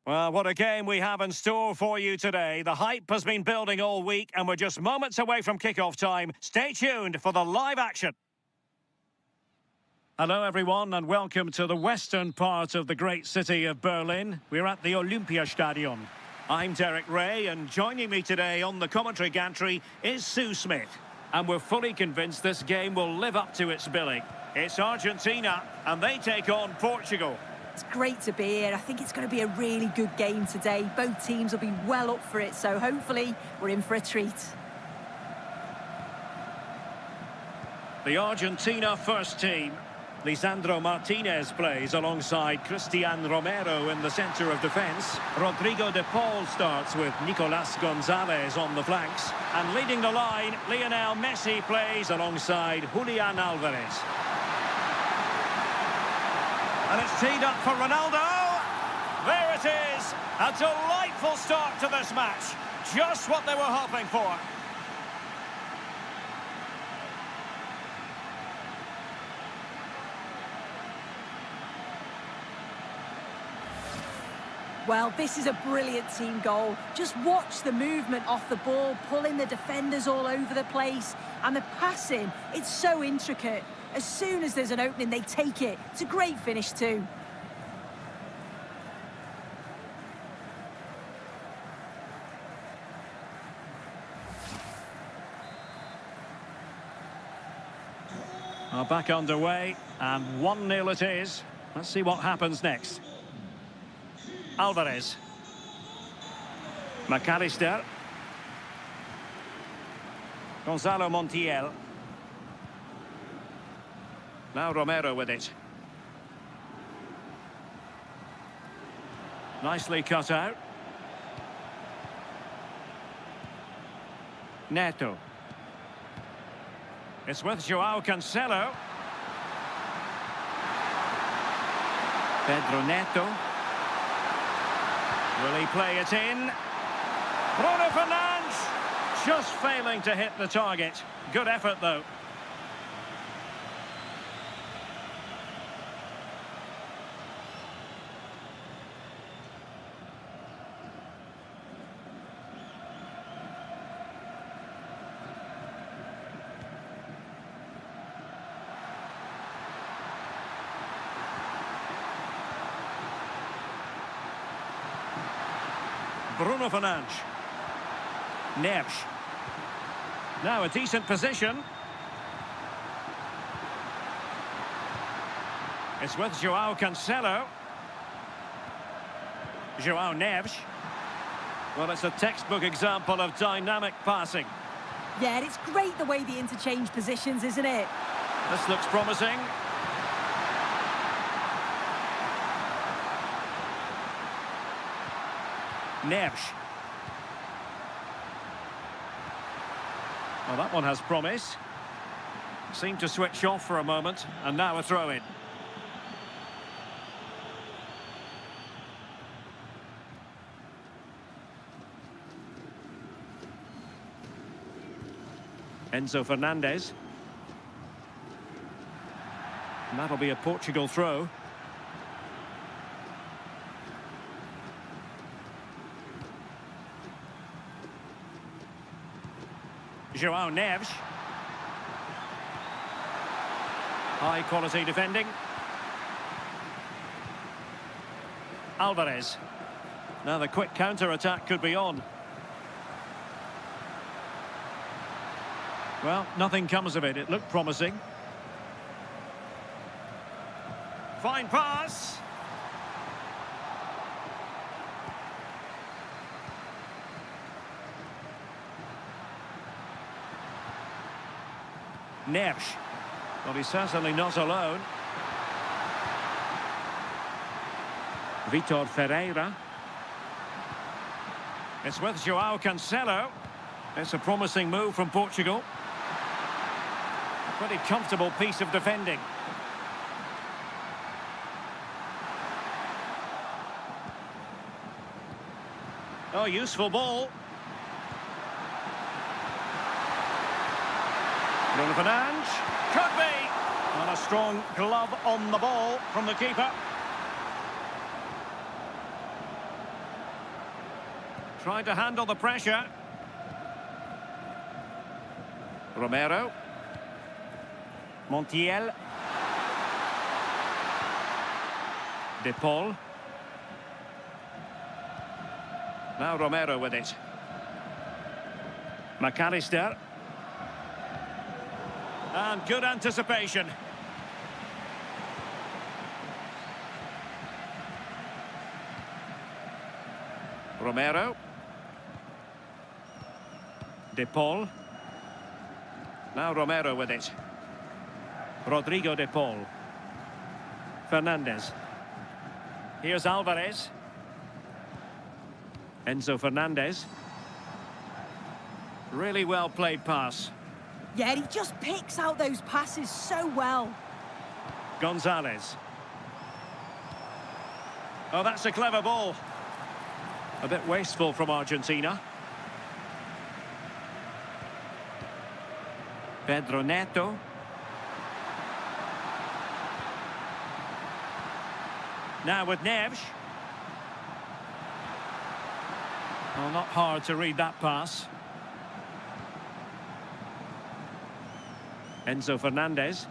Well, what a game we have in store for you today. The hype has been building all week and we're just moments away from kickoff time. Stay tuned for the live action. Hello everyone and welcome to the western part of the great city of Berlin. We're at the Olympiastadion. I'm Derek Ray and joining me today on the commentary gantry is Sue Smith. And we're fully convinced this game will live up to its billing. It's Argentina and they take on Portugal. It's great to be here. I think it's going to be a really good game today. Both teams will be well up for it, so hopefully we're in for a treat. The Argentina first team. Lisandro Martinez plays alongside Cristian Romero in the centre of defence. Rodrigo de Paul starts with Nicolas Gonzalez on the flanks. And leading the line, Lionel Messi plays alongside Julian Alvarez. And it's teed up for Ronaldo. There it is. A delightful start to this match. Just what they were hoping for. Well, this is a brilliant team goal. Just watch the movement off the ball, pulling the defenders all over the place. And the passing, it's so intricate. As soon as there's an opening, they take it. It's a great finish too. Are back underway, and 1-0 it is. Let's see what happens next. Alvarez. McAllister. Gonzalo Montiel. Now Romero with it. Nicely cut out. Neto. It's with Joao Cancelo. Pedro Neto. Will he play it in? Bruno Fernandes! Just failing to hit the target. Good effort though. Bruno Fernandes. Neves. Now a decent position. It's with Joao Cancelo. Joao Neves. Well, it's a textbook example of dynamic passing. Yeah, it's great the way they interchange positions, isn't it? This looks promising. Neves. Well, that one has promise. Seemed to switch off for a moment, and now a throw-in. Enzo Fernandez. And that'll be a Portugal throw. Joao Neves. High quality defending. Alvarez. Now the quick counter-attack could be on. Well, nothing comes of it. It looked promising. Fine pass. Neves. Well, he's certainly not alone. Vitor Ferreira. It's with Joao Cancelo. It's a promising move from Portugal. A pretty comfortable piece of defending. Oh, useful ball. Bruno Fernandes. Could be. And a strong glove on the ball from the keeper. Trying to handle the pressure. Romero. Montiel. De Paul. Now Romero with it. McAllister. And good anticipation. Romero. De Paul. Now Romero with it. Rodrigo de Paul. Fernandez. Here's Alvarez. Enzo Fernandez. Really well played pass. Yeah, he just picks out those passes so well. Gonzalez. Oh, that's a clever ball. A bit wasteful from Argentina. Pedro Neto. Now with Neves. Well, not hard to read that pass. Enzo Fernandez.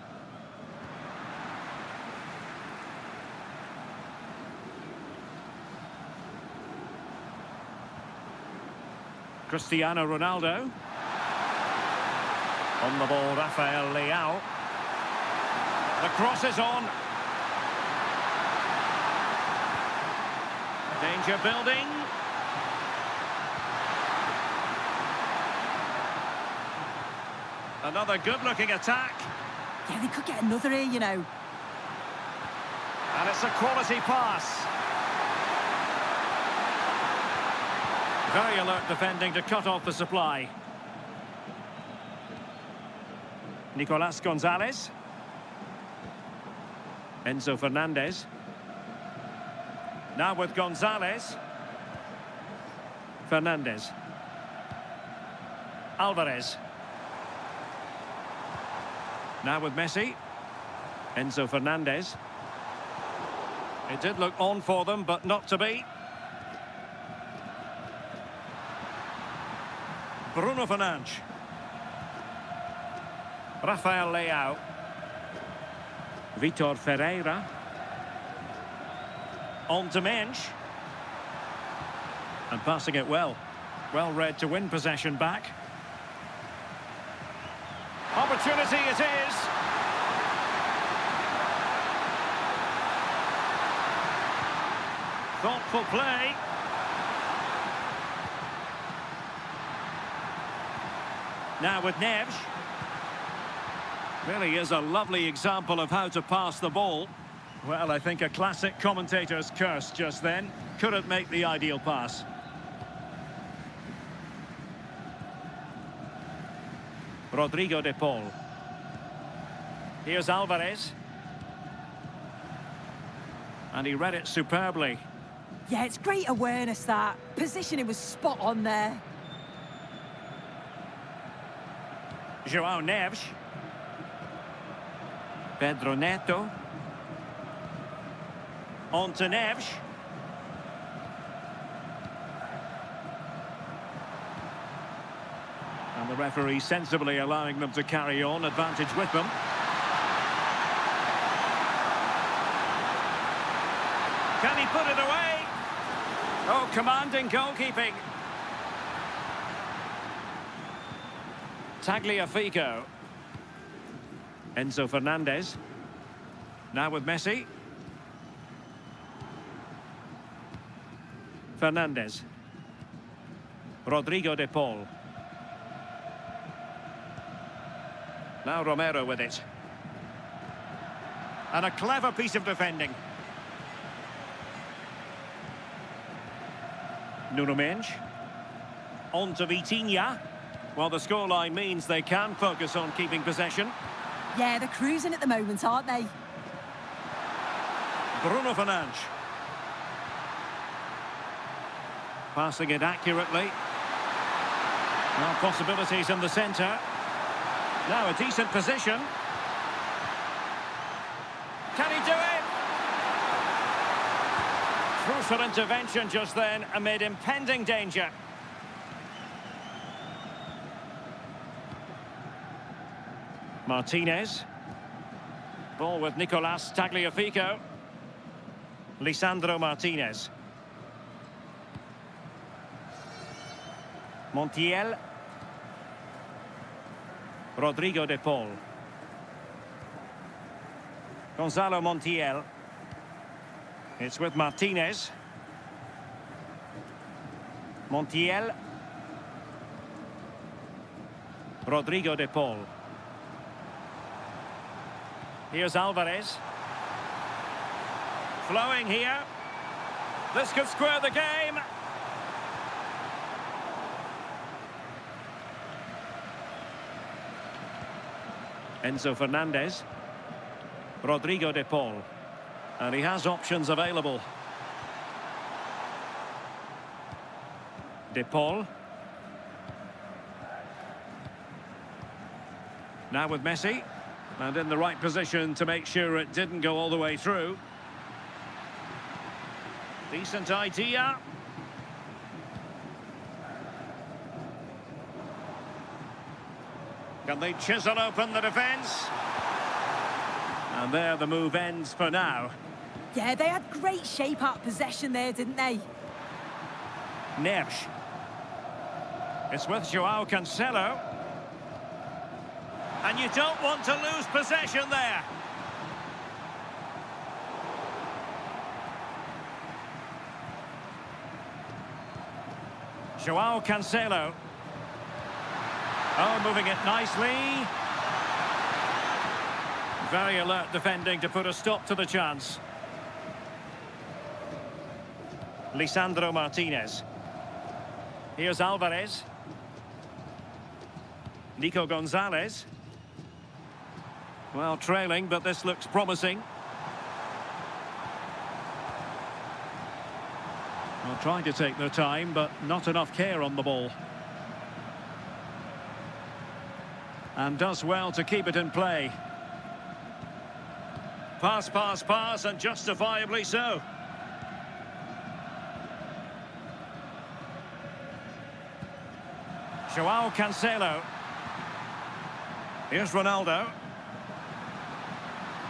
Cristiano Ronaldo. On the ball, Rafael Leao. The cross is on. Danger building. Another good-looking attack. Yeah, they could get another here, you know. And it's a quality pass. Very alert defending to cut off the supply. Nicolas Gonzalez. Enzo Fernandez. Now with Gonzalez. Fernandez. Alvarez. Now with Messi. Enzo Fernandez. It did look on for them, but not to be. Bruno Fernandes. Rafael Leao. Vitor Ferreira. On to Mensch. And passing it well. Well read to win possession back. Opportunity it is. Thoughtful play. Now with Neves. Really is a lovely example of how to pass the ball. Well, I think a classic commentator's curse just then. Couldn't make the ideal pass. Rodrigo de Paul. Here's Alvarez. And he read it superbly. Yeah, it's great awareness, that. Positioning was spot on there. João Neves. Pedro Neto. On to Neves. And the referee sensibly allowing them to carry on, advantage with them. Can he put it away? Oh, commanding goalkeeping. Tagliafico. Enzo Fernandez. Now with Messi. Fernandez. Rodrigo de Paul. Now Romero with it. And a clever piece of defending. Nuno Mendes. On to Vitinha. Well, the scoreline means they can focus on keeping possession. Yeah, they're cruising at the moment, aren't they? Bruno Fernandes. Passing it accurately. Well, possibilities in the centre. Now a decent position. Can he do it? Crucial intervention just then amid impending danger. Martinez. Ball with Nicolas Tagliafico. Lisandro Martinez. Montiel. Rodrigo de Paul. Gonzalo Montiel. It's with Martinez. Montiel. Rodrigo de Paul. Here's Alvarez. Flowing here. This could square the game. Enzo Fernandez. Rodrigo de Paul. And he has options available. De Paul. Now with Messi. And in the right position to make sure it didn't go all the way through. Decent idea. Can they chisel open the defence? And there the move ends for now. Yeah, they had great shape out possession there, didn't they? Nersch. It's with Joao Cancelo. And you don't want to lose possession there. Joao Cancelo. Oh, moving it nicely. Very alert defending to put a stop to the chance. Lisandro Martinez. Here's Alvarez. Nico Gonzalez. Well, trailing, but this looks promising. Well, trying to take their time, but not enough care on the ball. And does well to keep it in play. Pass, pass, pass, and justifiably so. Joao Cancelo. Here's Ronaldo.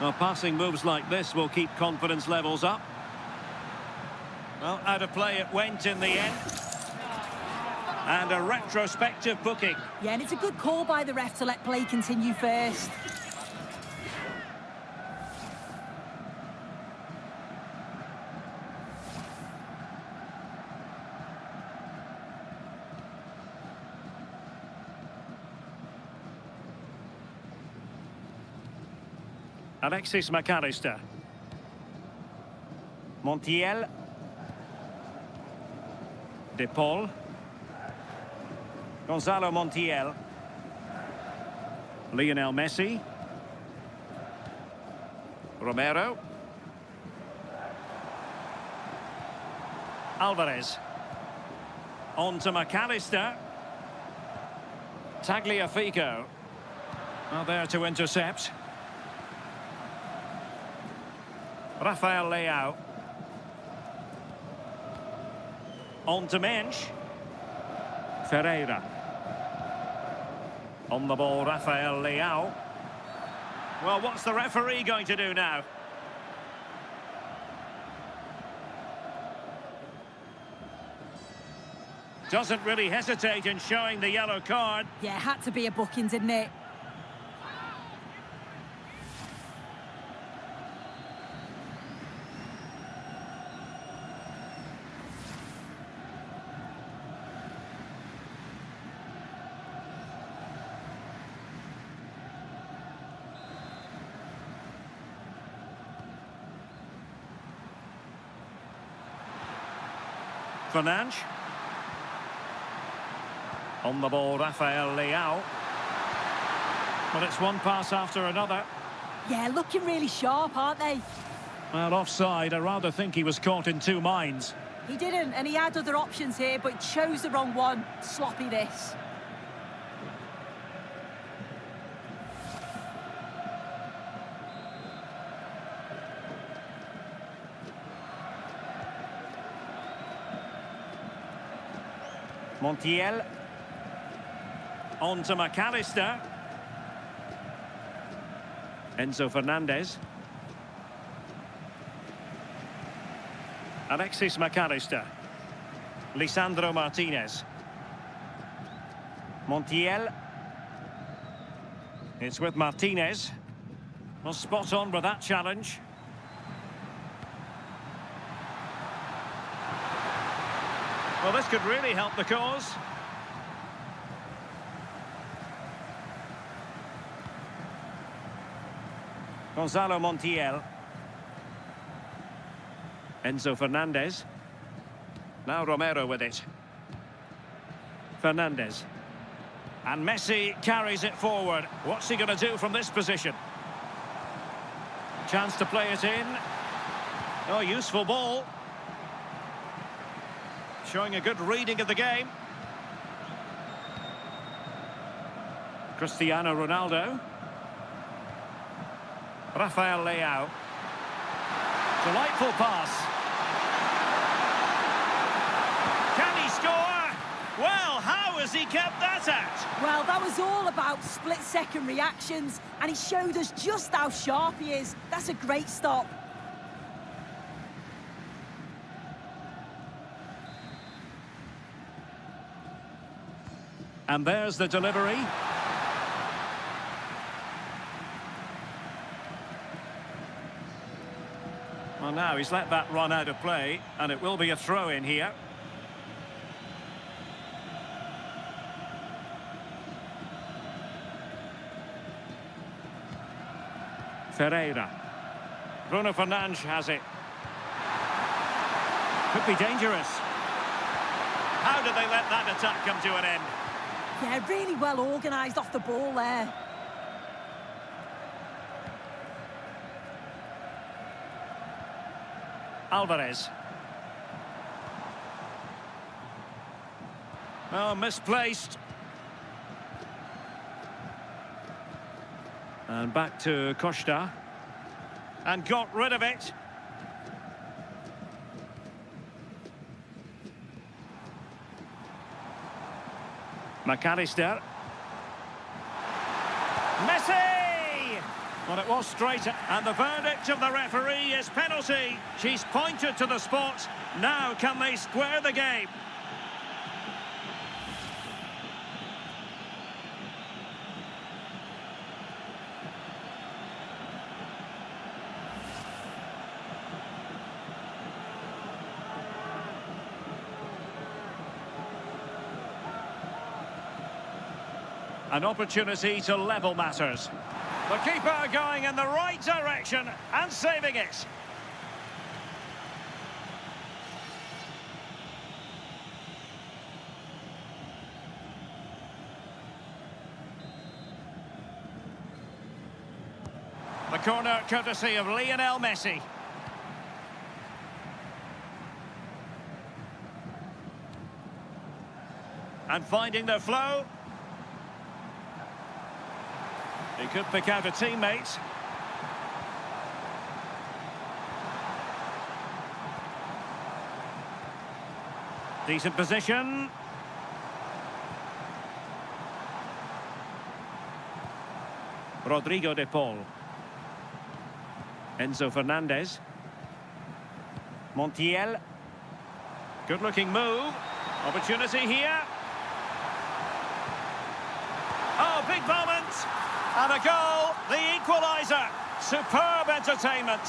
Well, passing moves like this will keep confidence levels up. Well, out of play it went in the end. And a retrospective booking. Yeah, and it's a good call by the ref to let play continue first. Alexis McAllister. Montiel. De Paul. Gonzalo Montiel. Lionel Messi. Romero. Alvarez. On to McAllister. Tagliafico. Well, there to intercept. Rafael Leao. On to Mensch. Ferreira. On the ball, Rafael Leao. Well, what's the referee going to do now? Doesn't really hesitate in showing the yellow card. Yeah, had to be a booking, didn't it? Fernandes. On the ball, Rafael Leao. Well, it's one pass after another. Yeah, looking really sharp, aren't they? Well, offside. I rather think he was caught in two minds. He didn't, and he had other options here, but he chose the wrong one. Sloppy this. Montiel. On to McAllister. Enzo Fernandez. Alexis McAllister. Lisandro Martinez. Montiel. It's with Martinez. Well, spot on with that challenge. Well, this could really help the cause. Gonzalo Montiel. Enzo Fernandez. Now Romero with it. Fernandez. And Messi carries it forward. What's he going to do from this position? Chance to play it in. Oh, useful ball. Showing a good reading of the game. Cristiano Ronaldo. Rafael Leao. Delightful pass. Can he score? Well, how has he kept that out? Well, that was all about split-second reactions, and he showed us just how sharp he is. That's a great stop. And there's the delivery. Well, now he's let that run out of play, and it will be a throw-in here. Ferreira. Bruno Fernandes has it. Could be dangerous. How did they let that attack come to an end? Yeah, really well organised off the ball there. Alvarez. Oh, misplaced. And back to Costa. And got rid of it. McAllister. Messi! Well, it was straight, and the verdict of the referee is penalty. She's pointed to the spot. Now can they square the game? An opportunity to level matters. The keeper going in the right direction and saving it. The corner courtesy of Lionel Messi. And finding the flow. He could pick out a teammate. Decent position. Rodrigo de Paul. Enzo Fernandez. Montiel. Good-looking move. Opportunity here. Oh, big moment. And a goal, the equaliser. Superb entertainment.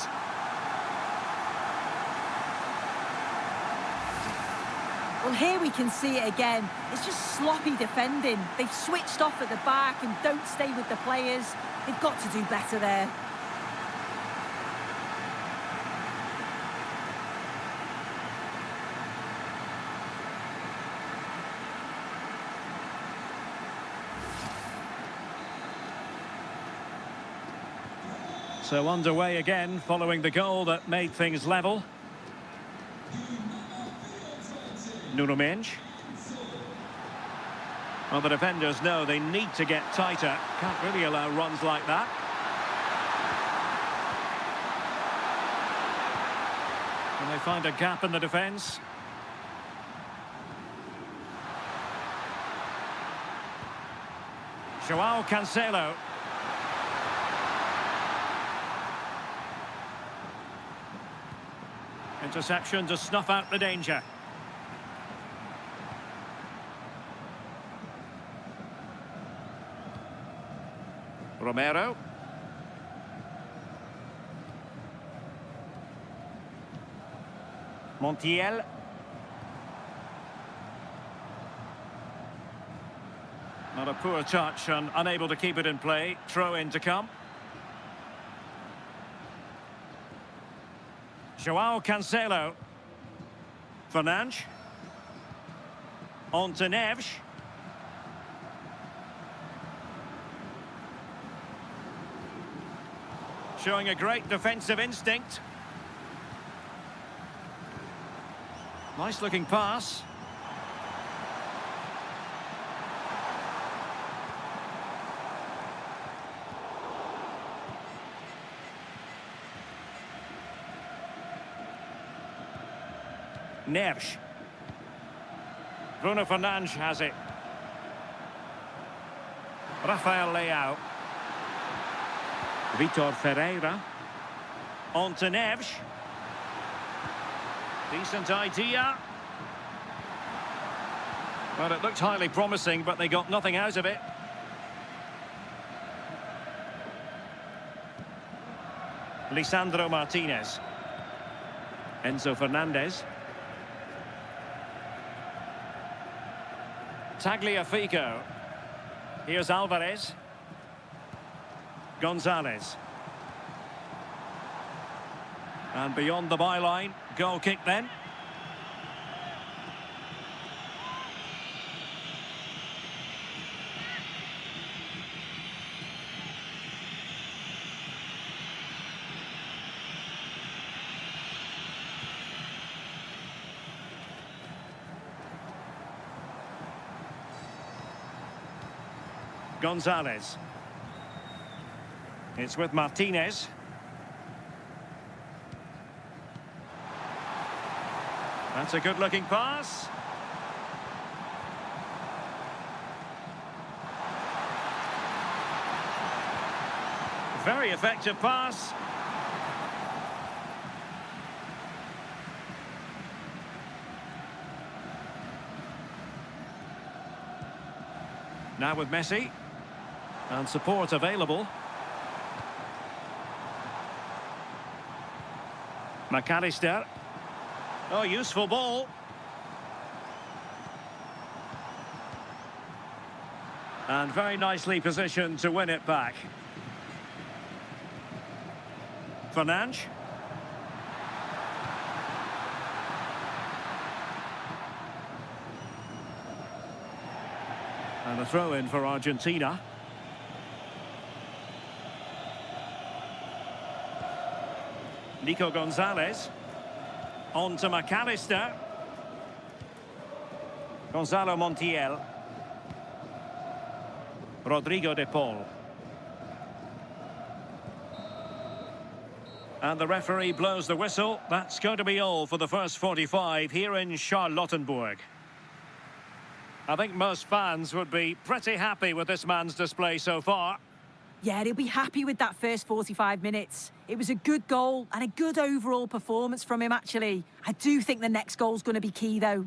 Well, here we can see it again. It's just sloppy defending. They've switched off at the back and don't stay with the players. They've got to do better there. So underway again, following the goal that made things level. Nuno Mendes. Well, the defenders know they need to get tighter. Can't really allow runs like that. And they find a gap in the defence. Joao Cancelo. Interception to snuff out the danger. Romero. Montiel. Not a poor touch and unable to keep it in play. Throw in to come. Joao Cancelo. Fernandes. On to Neves. Showing a great defensive instinct. Nice looking pass. Neves. Bruno Fernandes has it. Rafael Leao. Vitor Ferreira. On to Neves. Decent idea. Well, it looked highly promising, but they got nothing out of it. Lisandro Martinez. Enzo Fernandez. Tagliafico. Here's Alvarez. Gonzalez. And beyond the byline, goal kick then. Gonzalez. It's with Martinez. That's a good-looking pass. Very effective pass. Now with Messi. And support available. McAllister. Oh, useful ball. And very nicely positioned to win it back. Fernandes. And a throw-in for Argentina. Nico Gonzalez. On to McAllister. Gonzalo Montiel. Rodrigo de Paul. And the referee blows the whistle. That's going to be all for the first 45 here in Charlottenburg. I think most fans would be pretty happy with this man's display so far. Yeah, they'll be happy with that first 45 minutes. It was a good goal and a good overall performance from him, actually. I do think the next goal's going to be key, though.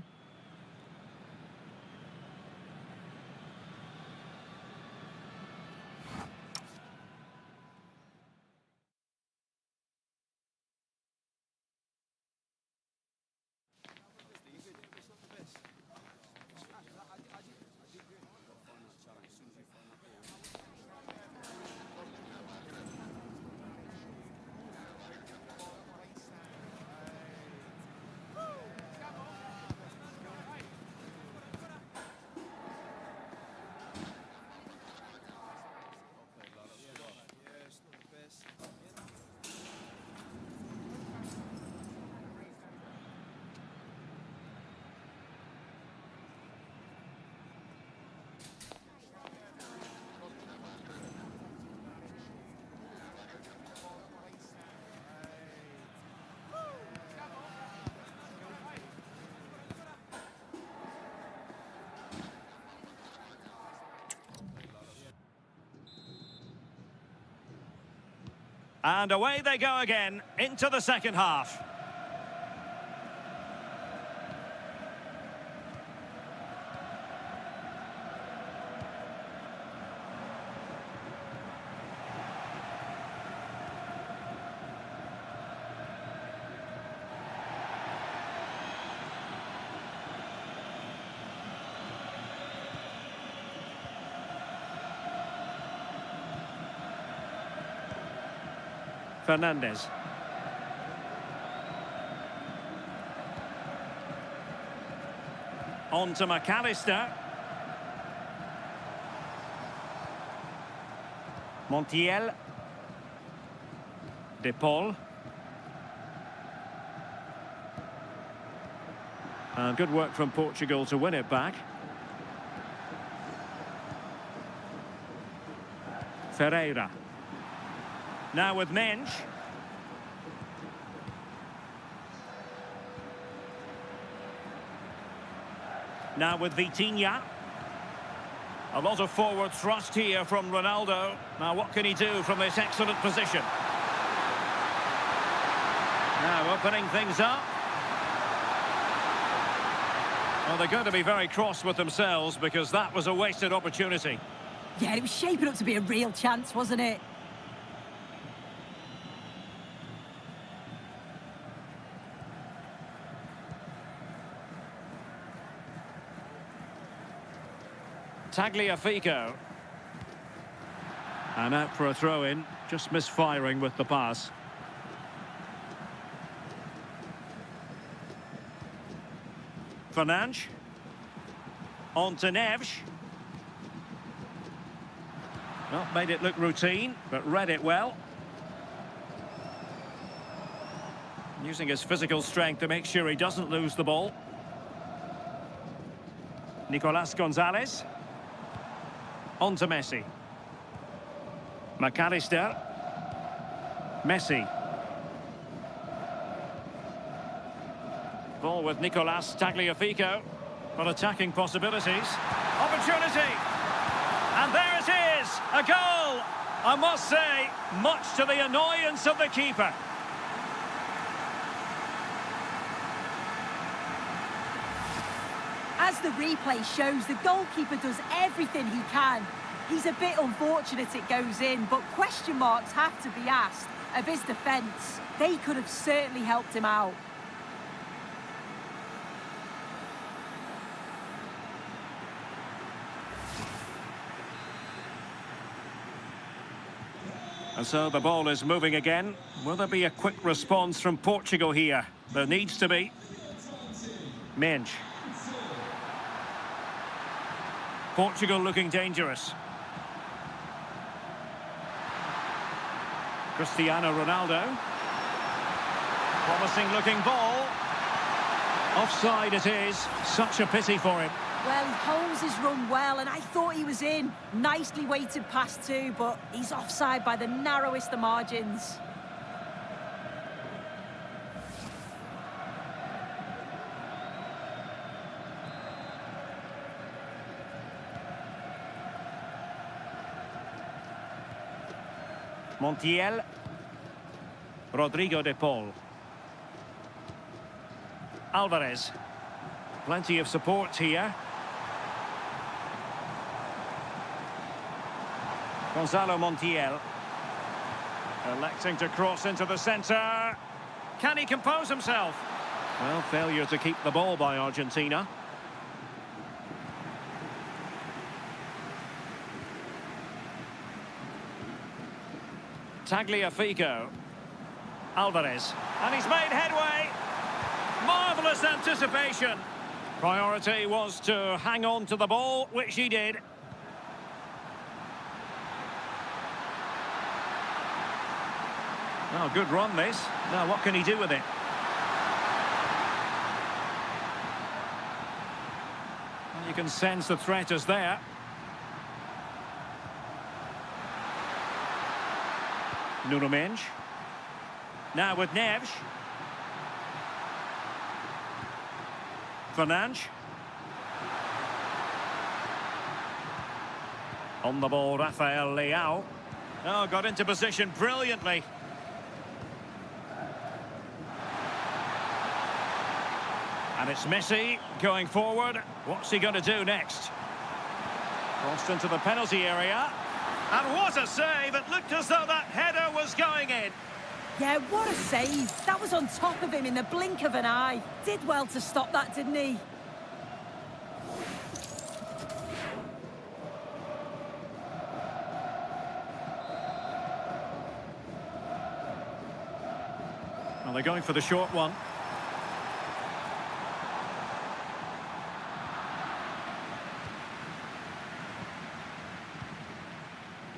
And away they go again, into the second half. Fernandez. On to McAllister. Montiel. De Paul. And good work from Portugal to win it back. Ferreira. Now with Mensch. Now with Vitinha. A lot of forward thrust here from Ronaldo. Now what can he do from this excellent position? Now opening things up. Well, they're going to be very cross with themselves because that was a wasted opportunity. Yeah, it was shaping up to be a real chance, wasn't it? Tagliafico. And out for a throw-in, just misfiring with the pass. Fernandes. On to Neves. Well, made it look routine, but read it well. Using his physical strength to make sure he doesn't lose the ball. Nicolas Gonzalez. On to Messi. McAllister. Messi. Ball with Nicolas Tagliafico. But attacking possibilities. Opportunity! And there it is! A goal! I must say, much to the annoyance of the keeper. As the replay shows, the goalkeeper does everything he can. He's a bit unfortunate it goes in, but question marks have to be asked of his defence. They could have certainly helped him out. And so the ball is moving again. Will there be a quick response from Portugal here? There needs to be. Mensch. Portugal looking dangerous. Cristiano Ronaldo. Promising looking ball. Offside it is. Such a pity for him. Well, he holds his run well, and I thought he was in. Nicely weighted pass too, but he's offside by the narrowest of margins. Montiel. Rodrigo de Paul. Alvarez. Plenty of support here. Gonzalo Montiel. Electing to cross into the centre. Can he compose himself? Well, failure to keep the ball by Argentina. Tagliafico. Alvarez. And he's made headway. Marvellous anticipation. Priority was to hang on to the ball, which he did. Oh, good run this. Now, what can he do with it? Well, you can sense the threat is there. Nuno Mensch. Now with Neves. Fernandes. On the ball, Rafael Leao. Oh, got into position brilliantly. And it's Messi going forward. What's he going to do next? Crossed into the penalty area. And what a save! It looked as though that header was going in. Yeah, what a save. That was on top of him in the blink of an eye. Did well to stop that, didn't he? Well, they're going for the short one.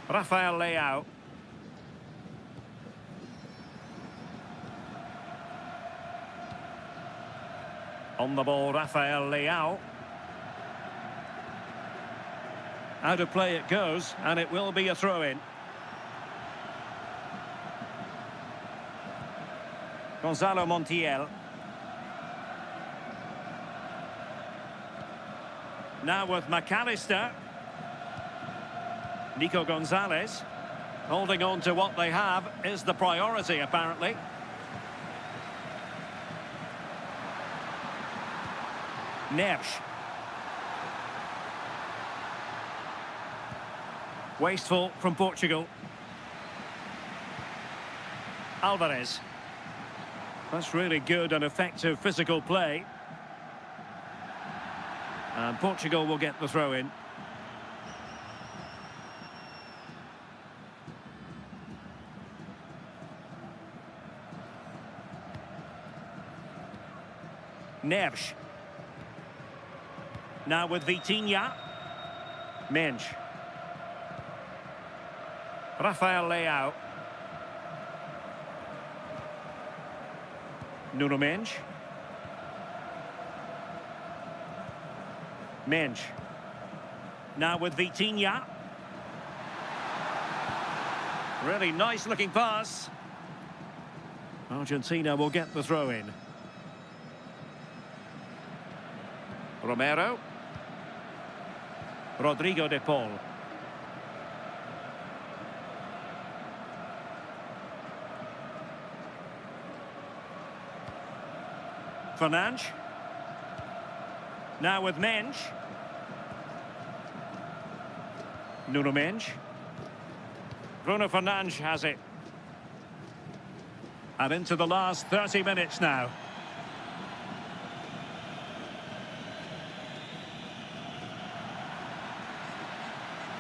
Rafael Leao. On the ball, Rafael Leao. Out of play it goes, and it will be a throw-in. Gonzalo Montiel. Now with McAllister. Nico Gonzalez. Holding on to what they have is the priority, apparently. Neves. Wasteful from Portugal. Alvarez. That's really good and effective physical play. And Portugal will get the throw in. Neves. Now with Vitinha. Mensch. Rafael Leao. Nuno Mensch. Mensch. Now with Vitinha. Really nice looking pass. Argentina will get the throw in. Romero. Rodrigo de Paul. Fernandes. Now with Mensch. Nuno Mensch. Bruno Fernandes has it. And into the last 30 minutes now.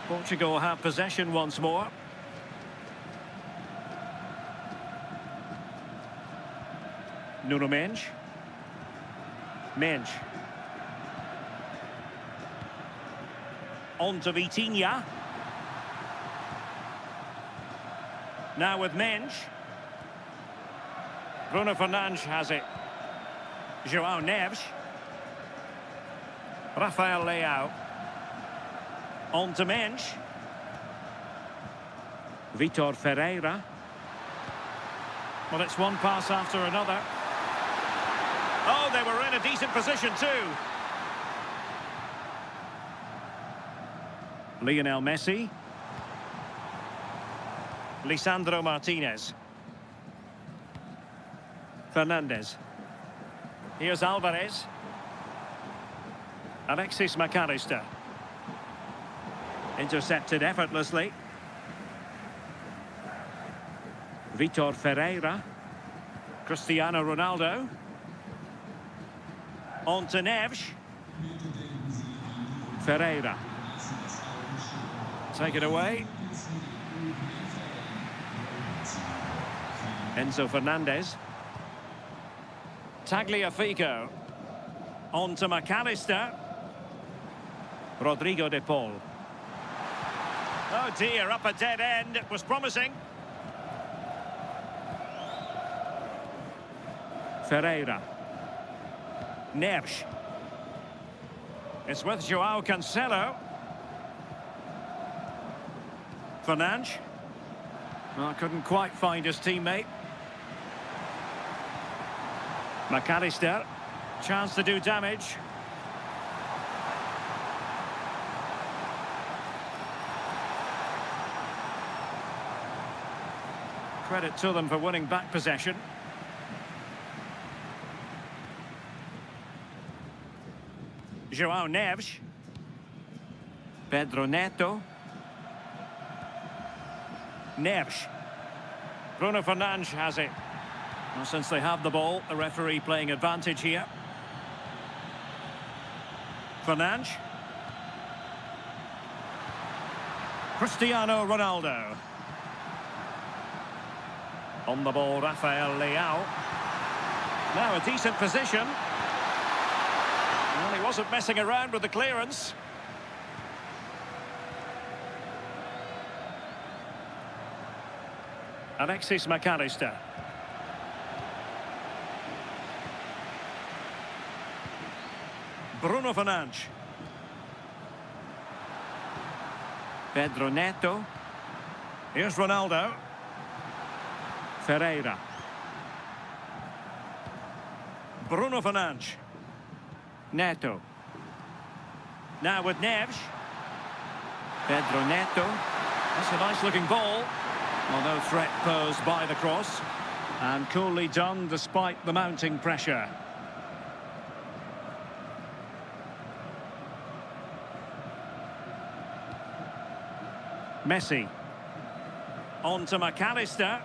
Portugal have possession once more. Nuno Mensch. Mensch. On to Vitinha. Now with Mensch. Bruno Fernandes has it. João Neves. Rafael Leao. On to Mensch. Vitor Ferreira. Well, it's one pass after another. Oh, they were in a decent position too. Lionel Messi. Lisandro Martinez. Fernandes. Here's Alvarez. Alexis McAllister. Intercepted effortlessly. Vitor Ferreira. Cristiano Ronaldo. On to Neves. Ferreira. Take it away. Enzo Fernandez. Tagliafico. On to McAllister. Rodrigo de Paul. Oh dear, up a dead end. It was promising. Ferreira. Neves. It's with João Cancelo. Fernandes. Well, couldn't quite find his teammate. McAllister. Chance to do damage. Credit to them for winning back possession. João Neves. Pedro Neto. Neves. Bruno Fernandes has it. Well, since they have the ball, the referee playing advantage here. Fernandes. Cristiano Ronaldo. On the ball, Rafael Leao. Now a decent position. Well, he wasn't messing around with the clearance. Alexis McAllister. Bruno Fernandes. Pedro Neto. Here's Ronaldo. Ferreira. Bruno Fernandes. Neto. Now with Neves. Pedro Neto. That's a nice looking ball. Well, no threat posed by the cross. And coolly done despite the mounting pressure. Messi. On to McAllister.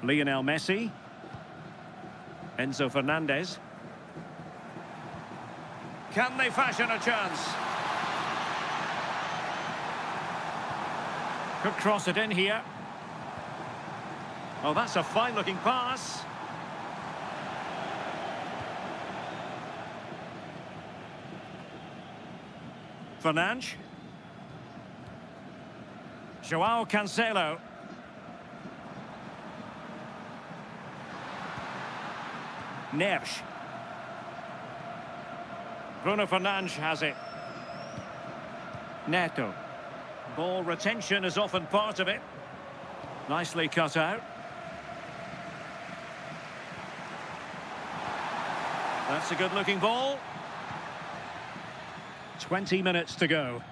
Lionel Messi. Enzo Fernandez. Can they fashion a chance? Could cross it in here. Oh, that's a fine-looking pass. Fernandes. João Cancelo. Neves. Bruno Fernandes has it. Neto. Ball retention is often part of it. Nicely cut out. That's a good-looking ball. 20 minutes to go.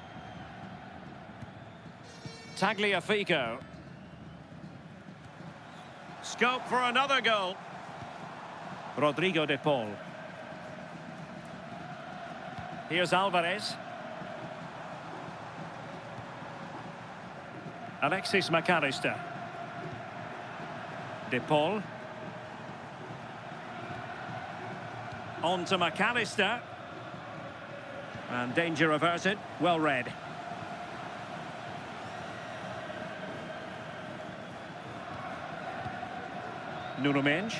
Tagliafico. Scope for another goal. Rodrigo de Paul. Here's Alvarez. Alexis McAllister. De Paul. On to McAllister. And danger averted. Well read. Nuno Mendes.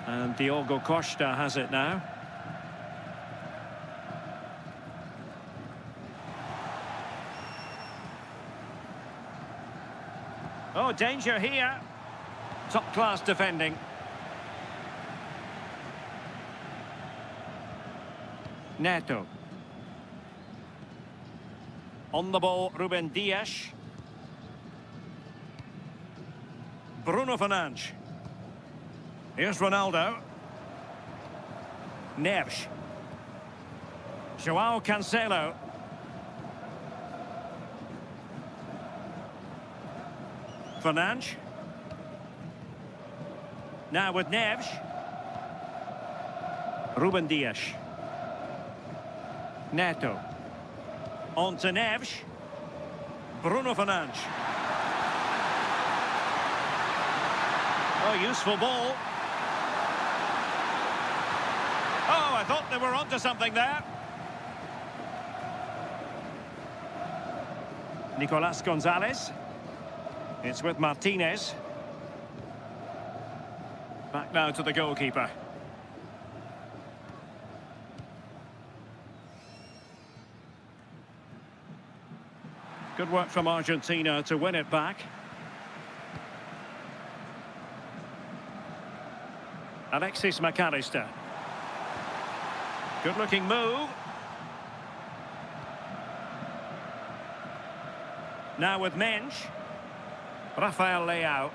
And Diogo Costa has it now. Oh, danger here. Top-class defending. Neto. On the ball, Ruben Dias. Bruno Fernandes. Here's Ronaldo. Neves. João Cancelo. Fernandes. Now with Neves. Ruben Dias. Neto. On to Neves. Bruno Fernandes. Oh, useful ball. Oh, I thought they were onto something there. Nicolas Gonzalez. It's with Martinez. Back now to the goalkeeper. Good work from Argentina to win it back. Alexis McAllister. Good-looking move. Now with Mendes. Rafael Leao.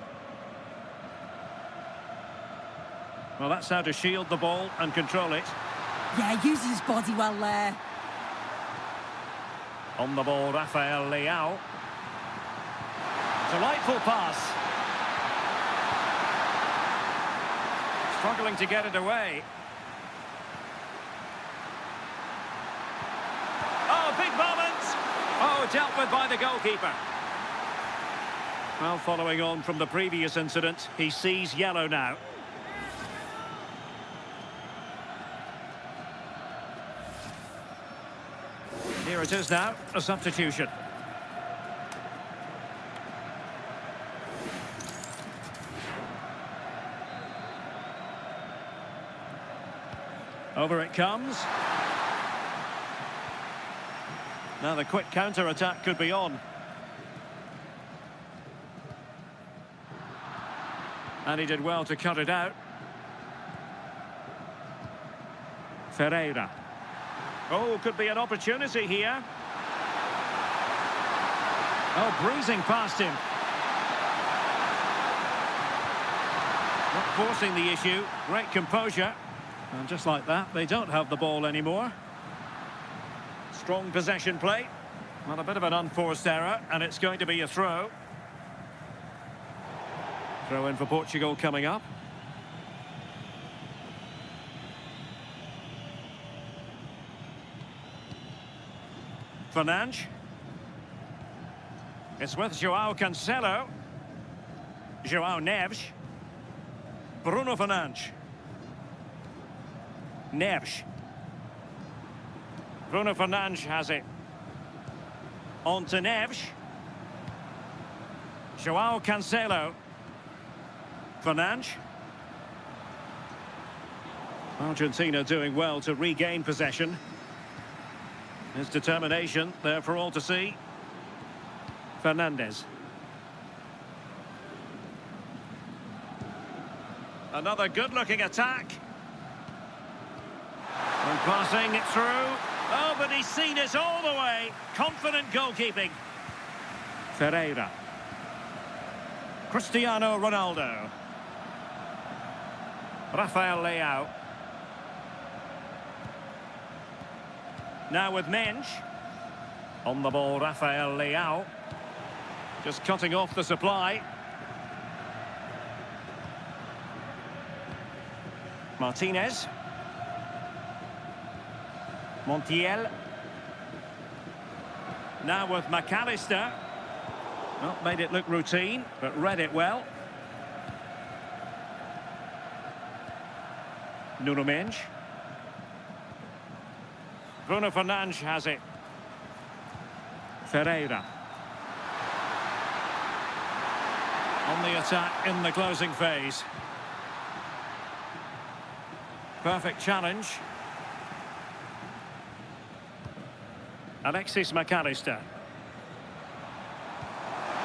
Well, that's how to shield the ball and control it. Yeah, uses his body well there. On the ball, Rafael Leao. Delightful pass. Struggling to get it away. Oh, big moment! Oh, dealt with by the goalkeeper. Well, following on from the previous incident, he sees yellow now. Here it is now, a substitution. Over it comes. Now the quick counter-attack could be on. And he did well to cut it out. Ferreira. Oh, could be an opportunity here. Oh, breezing past him. Not forcing the issue. Great composure. And just like that, they don't have the ball anymore. Strong possession play. Well, a bit of an unforced error, and it's going to be a throw. Throw in for Portugal coming up. Fernandes. It's with João Cancelo. João Neves. Bruno Fernandes. Neves. Bruno Fernandes has it. On to Neves. João Cancelo. Fernandes. Argentina doing well to regain possession. His determination there for all to see. Fernandes. Another good-looking attack. And passing it through. Oh, but he's seen it all the way. Confident goalkeeping. Ferreira. Cristiano Ronaldo. Rafael Leao. Now with Mensch. On the ball, Rafael Leao. Just cutting off the supply. Martinez. Montiel. Now with McAllister. Not made it look routine, but read it well. Nuno Mendes. Bruno Fernandes has it. Ferreira. On the attack in the closing phase. Perfect challenge. Alexis McAllister.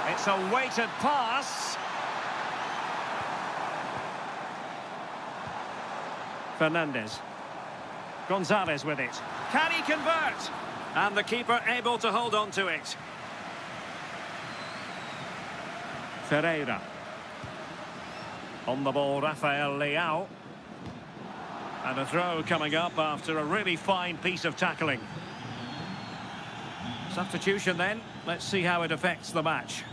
It's a weighted pass. Fernandes. Gonzalez with it. Can he convert? And the keeper able to hold on to it. Ferreira. On the ball, Rafael Leao. And a throw coming up after a really fine piece of tackling. Substitution then. Let's see how it affects the match.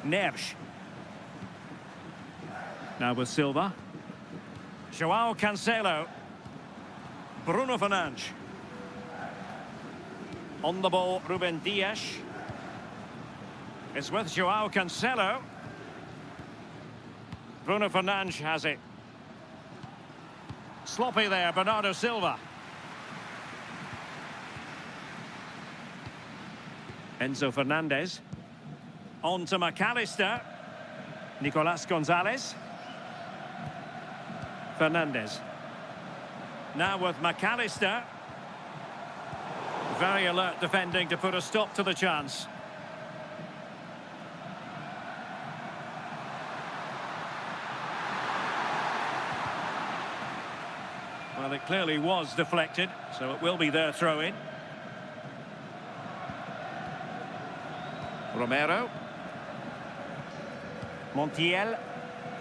Neves. Now with Silva. João Cancelo. Bruno Fernandes. On the ball, Ruben Dias. It's with João Cancelo. Bruno Fernandes has it. Sloppy there, Bernardo Silva. Enzo Fernandez. On to McAllister. Nicolas Gonzalez. Fernandes. Now with McAllister. Very alert defending to put a stop to the chance. Well, it clearly was deflected, so it will be their throw-in. Romero. Montiel.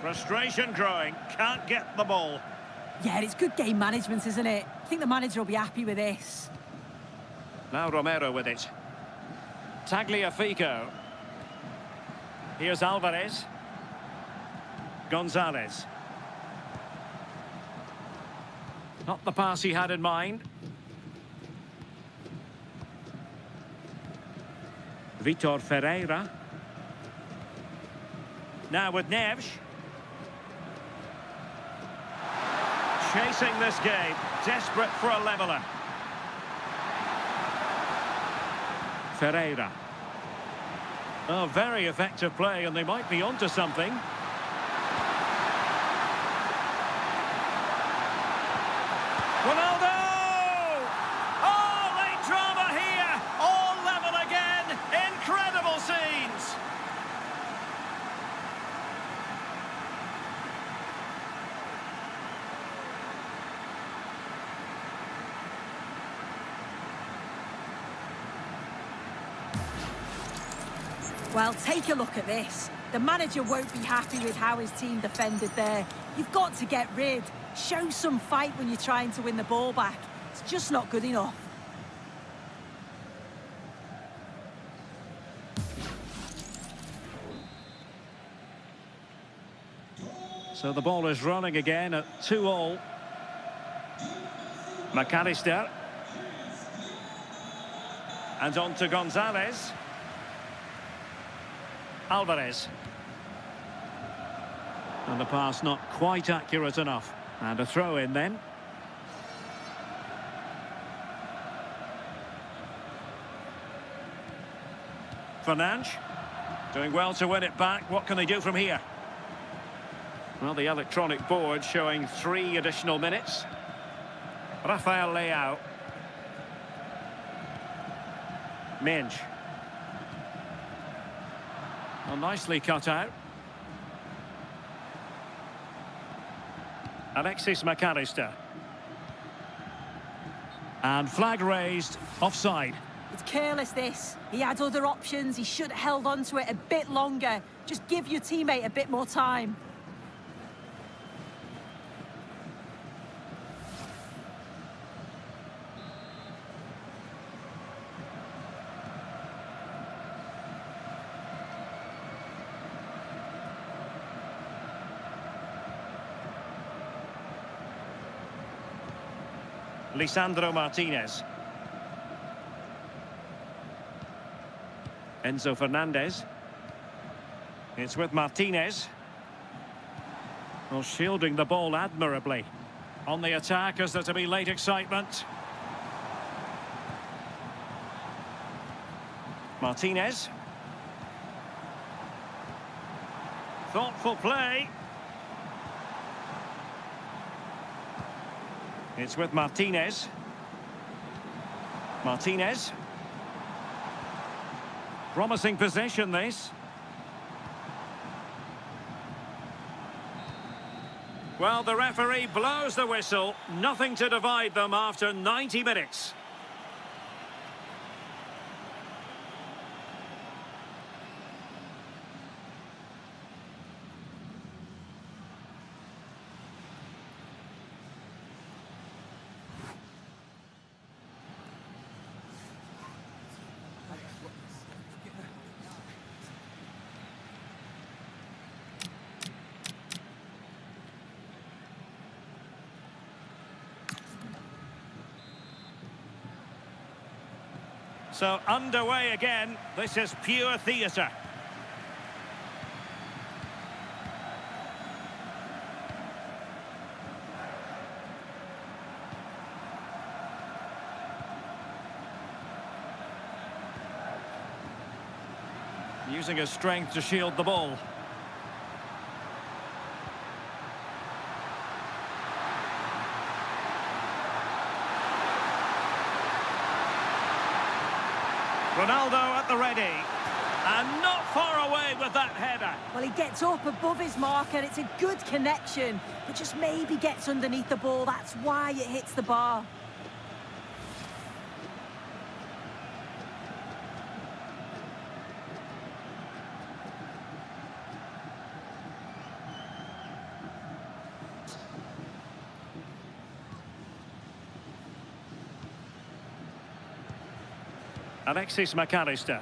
Frustration growing. Can't get the ball. Yeah, it's good game management, isn't it? I think the manager will be happy with this. Now Romero with it. Tagliafico. Here's Alvarez. Gonzalez. Not the pass he had in mind. Vitor Ferreira. Now with Neves. Chasing this game, desperate for a leveller. Ferreira. Oh, very effective play, and they might be onto something. Ronaldo! Oh, late drama here. All level again. Incredible scenes. Well, take a look at this. The manager won't be happy with how his team defended there. You've got to get rid. Show some fight when you're trying to win the ball back. It's just not good enough. So the ball is running again at 2-2. McAllister. And on to Gonzalez. Alvarez. And the pass not quite accurate enough. And a throw in then. Fernandes. Doing well to win it back. What can they do from here? Well, the electronic board showing 3 additional minutes. Rafael Leao. Minge. Well, nicely cut out. Alexis McAllister. And flag raised, offside. It's careless, this. He had other options. He should have held on to it a bit longer. Just give your teammate a bit more time. Lisandro Martinez. Enzo Fernandez. It's with Martinez. Well, shielding the ball admirably. On the attack as there to be late excitement. Martinez. Thoughtful play. It's with Martinez. Martinez. Promising possession, this. Well, the referee blows the whistle. Nothing to divide them after 90 minutes. So underway again. This is pure theatre. Using his strength to shield the ball. Ronaldo at the ready. And not far away with that header. Well, he gets up above his marker. It's a good connection, but just maybe gets underneath the ball. That's why it hits the bar. Alexis McAllister.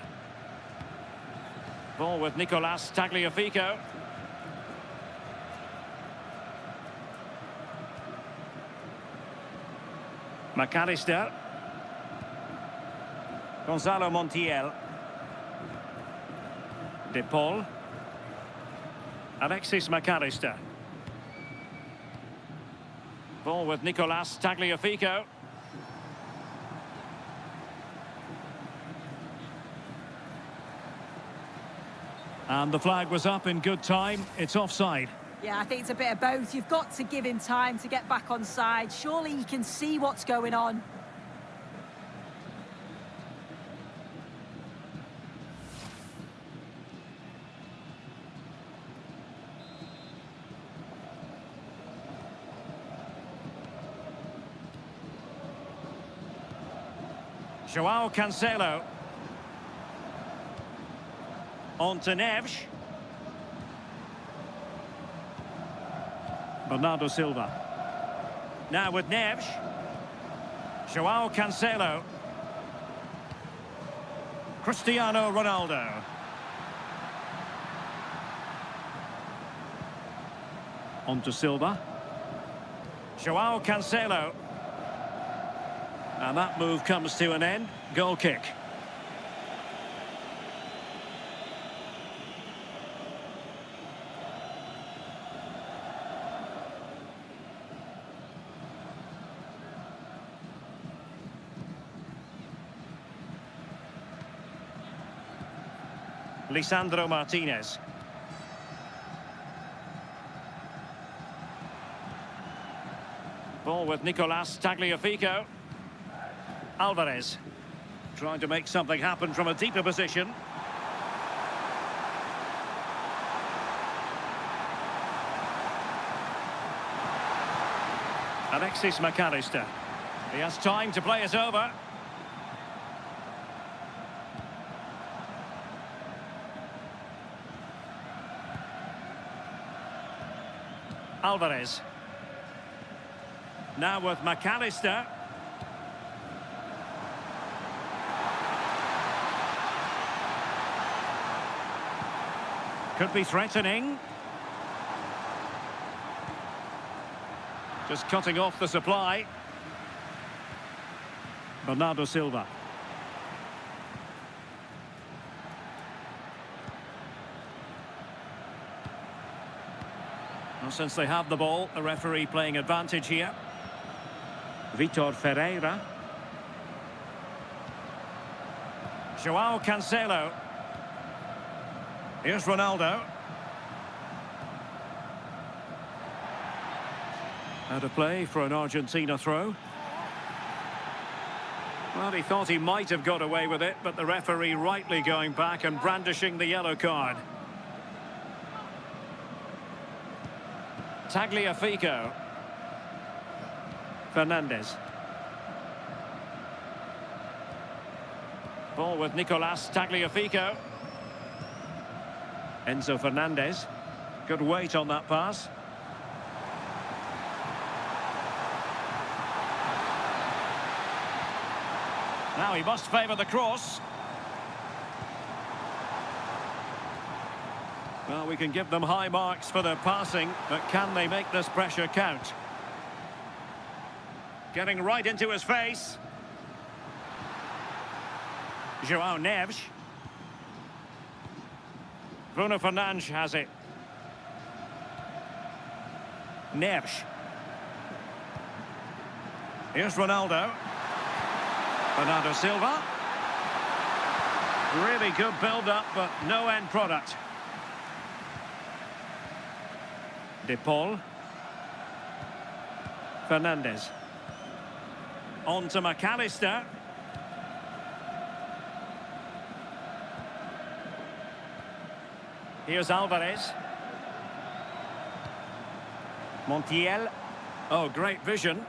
Ball with Nicolas Tagliafico. McAllister. Gonzalo Montiel. De Paul. Alexis McAllister. Ball with Nicolas Tagliafico. And the flag was up in good time. It's offside. Yeah, I think it's a bit of both. You've got to give him time to get back on side. Surely he can see what's going on. João Cancelo. On to Neves. Bernardo Silva. Now with Neves. João Cancelo. Cristiano Ronaldo. On to Silva. João Cancelo. And that move comes to an end. Goal kick. Lisandro Martinez. Ball with Nicolas Tagliafico. Alvarez. Trying to make something happen from a deeper position. Alexis McAllister. He has time to play it over. Alvarez. Now with McAllister. Could be threatening. Just cutting off the supply. Bernardo Silva. Well, since they have the ball, the referee playing advantage here. Vitor Ferreira. João Cancelo. Here's Ronaldo. Out of play for an Argentina throw. Well, he thought he might have got away with it, but the referee rightly going back and brandishing the yellow card. Tagliafico. Fernandez. Ball with Nicolas Tagliafico. Enzo Fernandez. Good weight on that pass. Now he must favour the cross. Well, we can give them high marks for their passing, but can they make this pressure count? Getting right into his face. João Neves. Bruno Fernandes has it. Neves. Here's Ronaldo. Bernardo Silva. Really good build-up, but no end product. De Paul. Fernandez. On to McAllister. Here's Alvarez. Montiel. Oh, great vision.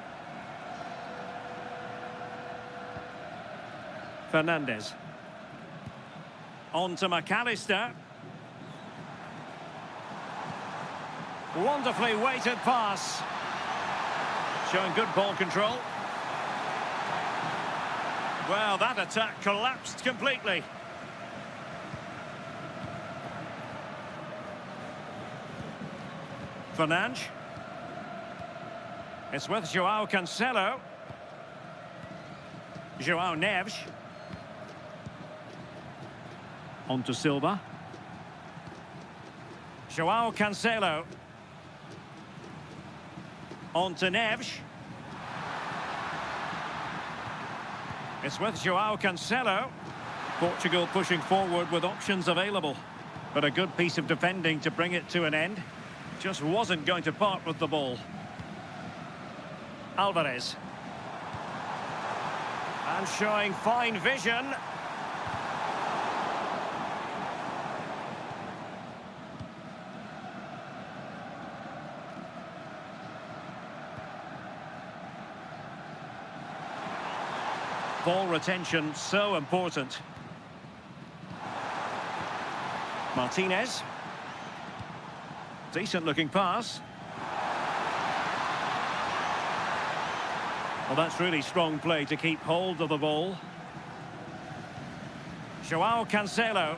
Fernandez. On to McAllister. Wonderfully weighted pass. Showing good ball control. Well, that attack collapsed completely. Fernandes. It's with João Cancelo. João Neves. On to Silva. João Cancelo. On to Neves. It's with João Cancelo. Portugal pushing forward with options available. But a good piece of defending to bring it to an end. Just wasn't going to part with the ball. Alvarez. And showing fine vision. Ball retention so important. Martinez. Decent looking pass. Well, that's really strong play to keep hold of the ball. João Cancelo.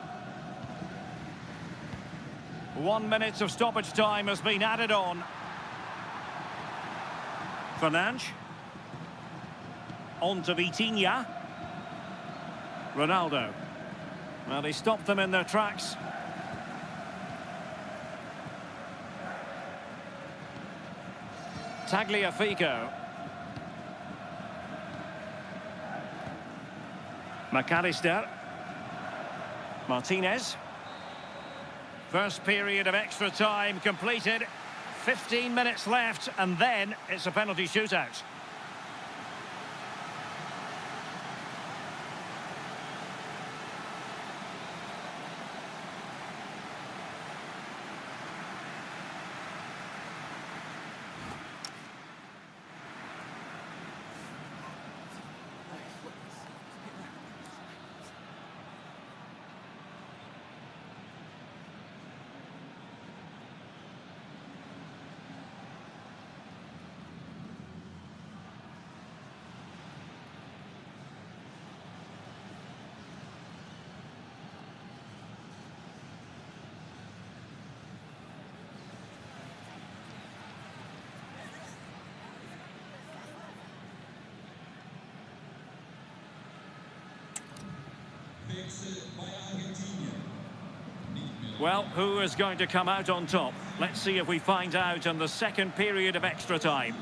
1 minute of stoppage time has been added on. Fernandes. On to Vitinha. Ronaldo. Well, they stopped them in their tracks. Tagliafico. McAllister. Martinez. First period of extra time completed. 15 minutes left, and then it's a penalty shootout. Well, who is going to come out on top? Let's see if we find out in the second period of extra time.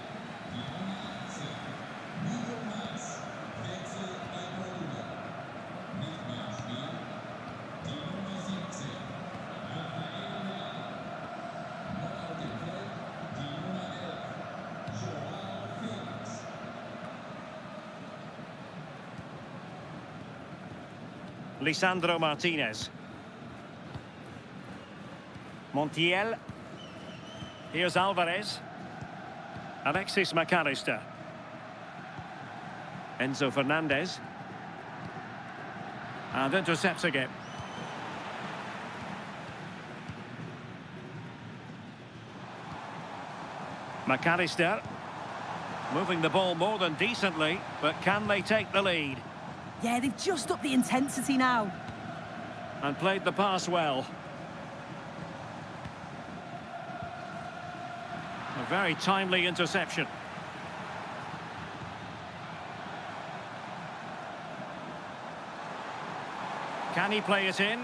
Lisandro Martinez. Montiel. Here's Alvarez. Alexis McAllister. Enzo Fernandez. And intercepts again. McAllister. Moving the ball more than decently, but can they take the lead? Yeah, they've just upped the intensity now. And played the pass well. A very timely interception. Can he play it in?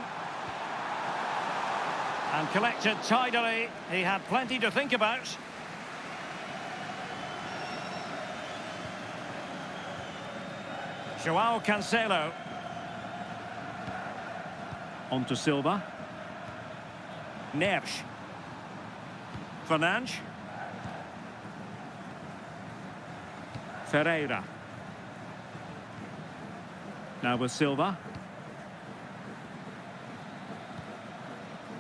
And collected tidily. He had plenty to think about. João Cancelo. On to Silva. Neves. Fernandes. Ferreira. Now with Silva.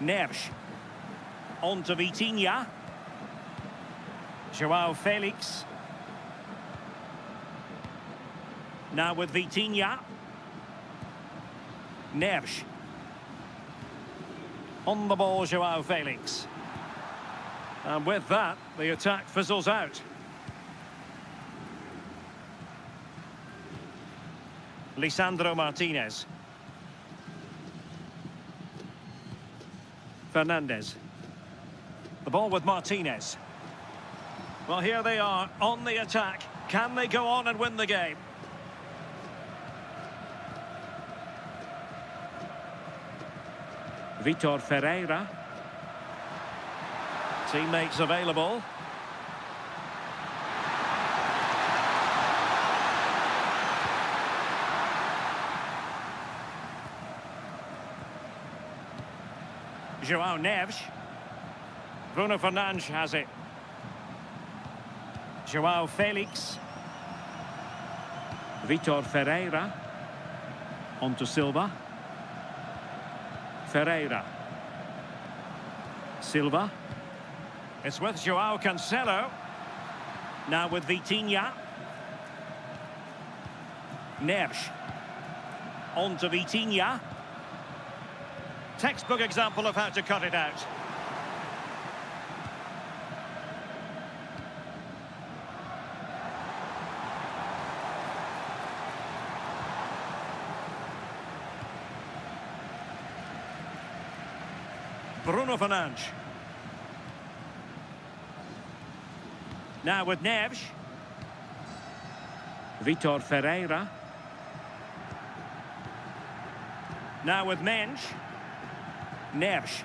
Neves. On to Vitinha. João Felix. Now with Vitinha. Neves. On the ball, João Felix. And with that, the attack fizzles out. Lisandro Martinez. Fernandez. The ball with Martinez. Well, here they are on the attack. Can they go on and win the game? Vitor Ferreira. Teammates available. João Neves. Bruno Fernandes has it. João Felix. Vitor Ferreira. On to Silva. Ferreira. Silva. It's with João Cancelo. Now with Vitinha. Neves. On to Vitinha. Textbook example of how to cut it out. Bruno Fernandes. Now with Neves. Vitor Ferreira. Now with Mensch. Neves.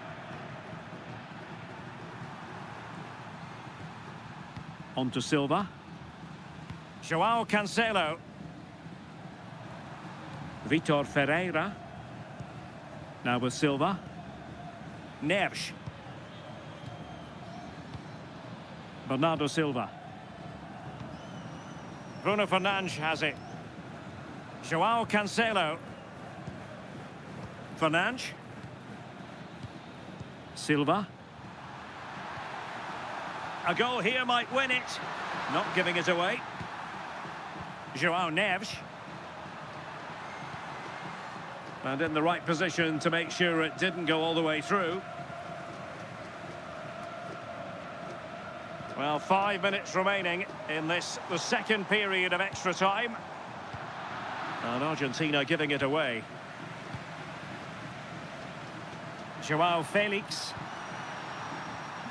On to Silva. João Cancelo. Vitor Ferreira. Now with Silva. Neves. Bernardo Silva. Bruno Fernandes has it. João Cancelo. Fernandes. Silva. A goal here might win it. Not giving it away. João Neves. And in the right position to make sure it didn't go all the way through. Well, 5 minutes remaining in this, the second period of extra time. And Argentina giving it away. João Felix.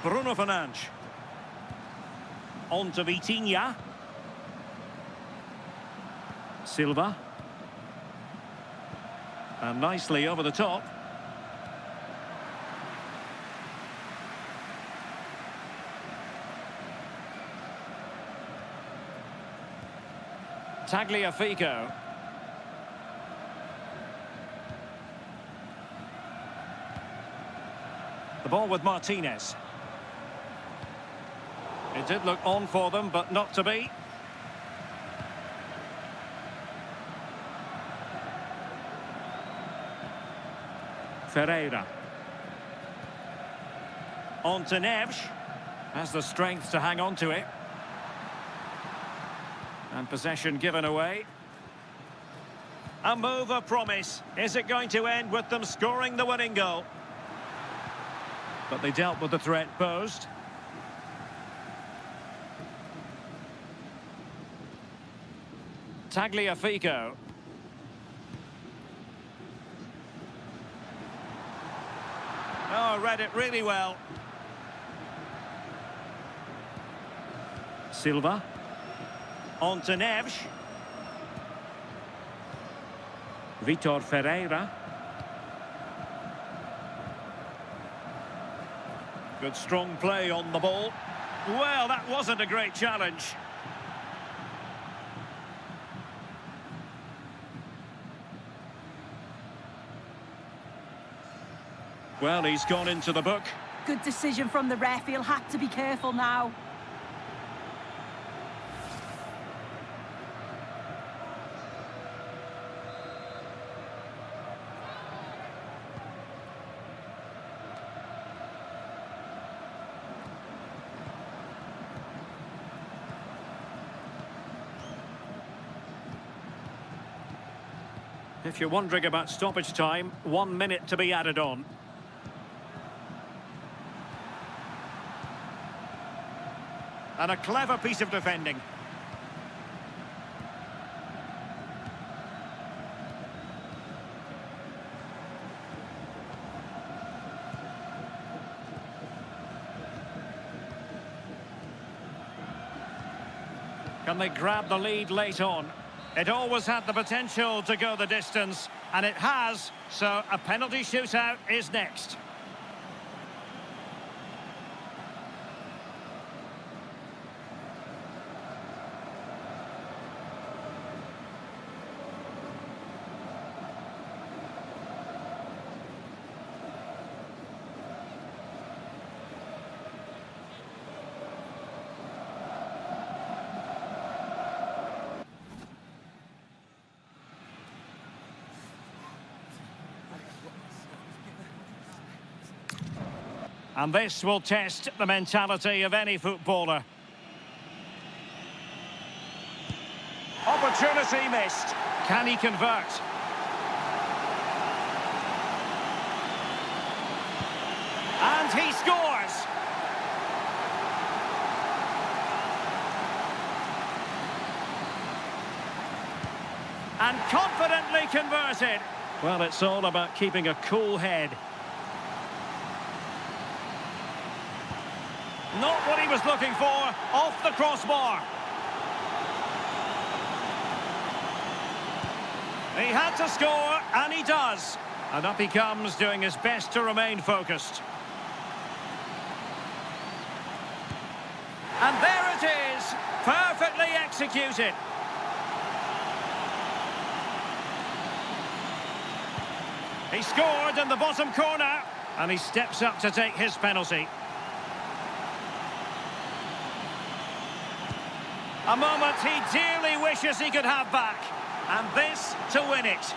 Bruno Fernandes. On to Vitinha. Silva. And nicely over the top. Tagliafico. The ball with Martinez. It did look on for them, but not to be. Ferreira. On to Neves. Has the strength to hang on to it. And possession given away. A move of promise. Is it going to end with them scoring the winning goal? But they dealt with the threat posed. Tagliafico. Oh, read it really well. Silva. On to Neves. Vitor Ferreira. Good strong play on the ball. Well, that wasn't a great challenge. Well, he's gone into the book. Good decision from the ref. He'll have to be careful now. If you're wondering about stoppage time, 1 minute to be added on. And a clever piece of defending. Can they grab the lead late on? It always had the potential to go the distance, and it has, so a penalty shootout is next. And this will test the mentality of any footballer. Opportunity missed. Can he convert? And he scores! And confidently converted. Well, it's all about keeping a cool head. Not what he was looking for, off the crossbar. He had to score, and he does. And up he comes, doing his best to remain focused. And there it is, perfectly executed. He scored in the bottom corner, and he steps up to take his penalty. A moment he dearly wishes he could have back. And this to win it.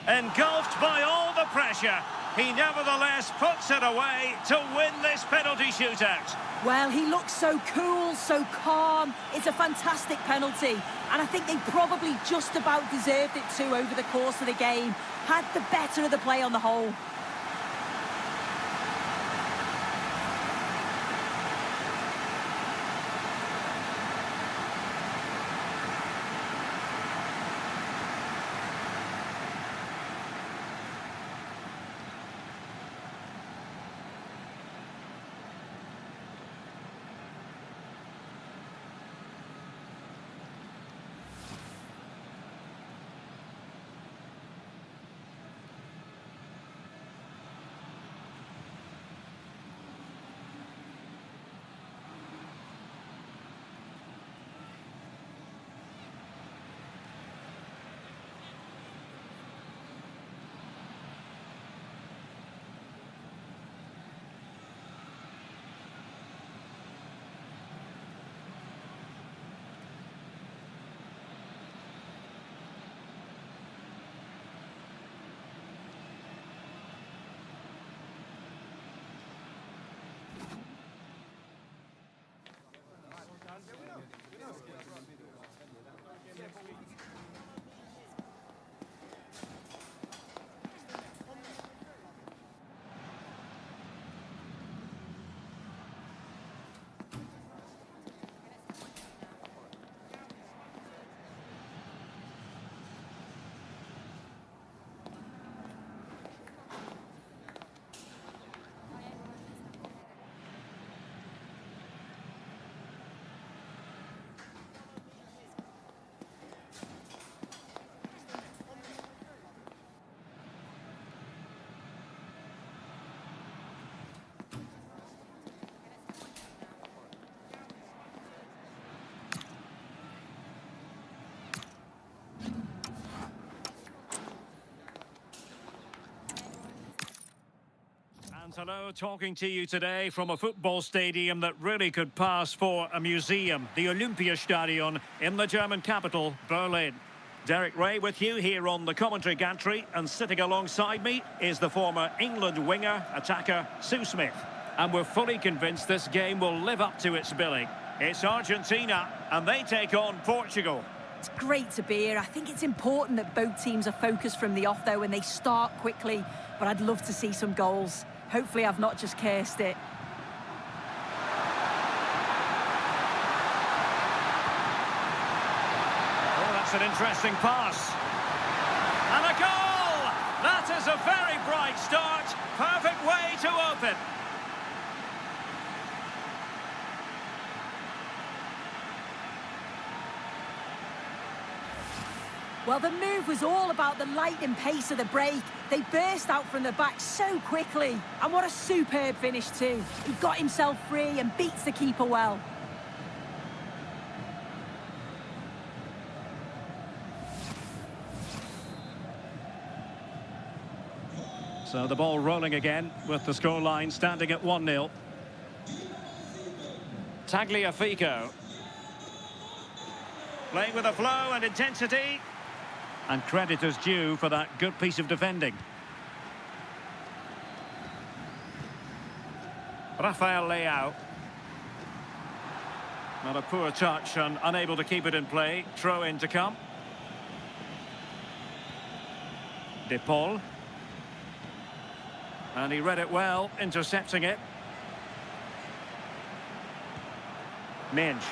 Engulfed by all the pressure, he nevertheless puts it away to win this penalty shootout. Well, he looks so cool, so calm. It's a fantastic penalty. And I think they probably just about deserved it too over the course of the game. Had the better of the play on the whole. And hello, talking to you today from a football stadium that really could pass for a museum, the Olympiastadion in the German capital, Berlin. Derek Ray with you here on the commentary gantry, and sitting alongside me is the former England winger, attacker, Sue Smith. And we're fully convinced this game will live up to its billing. It's Argentina, and they take on Portugal. It's great to be here. I think it's important that both teams are focused from the off, though, and they start quickly. But I'd love to see some goals. Hopefully I've not just cursed it. Oh, that's an interesting pass. And a goal! That is a very bright start. Perfect way to open. Well, the move was all about the lightning pace of the break. They burst out from the back so quickly. And what a superb finish too. He got himself free and beats the keeper well. So the ball rolling again with the scoreline standing at 1-0. Tagliafico. Playing with a flow and intensity. And credit is due for that good piece of defending. Rafael Leao. Not a poor touch and unable to keep it in play. Throw in to come. De Paul. And he read it well, intercepting it. Minge.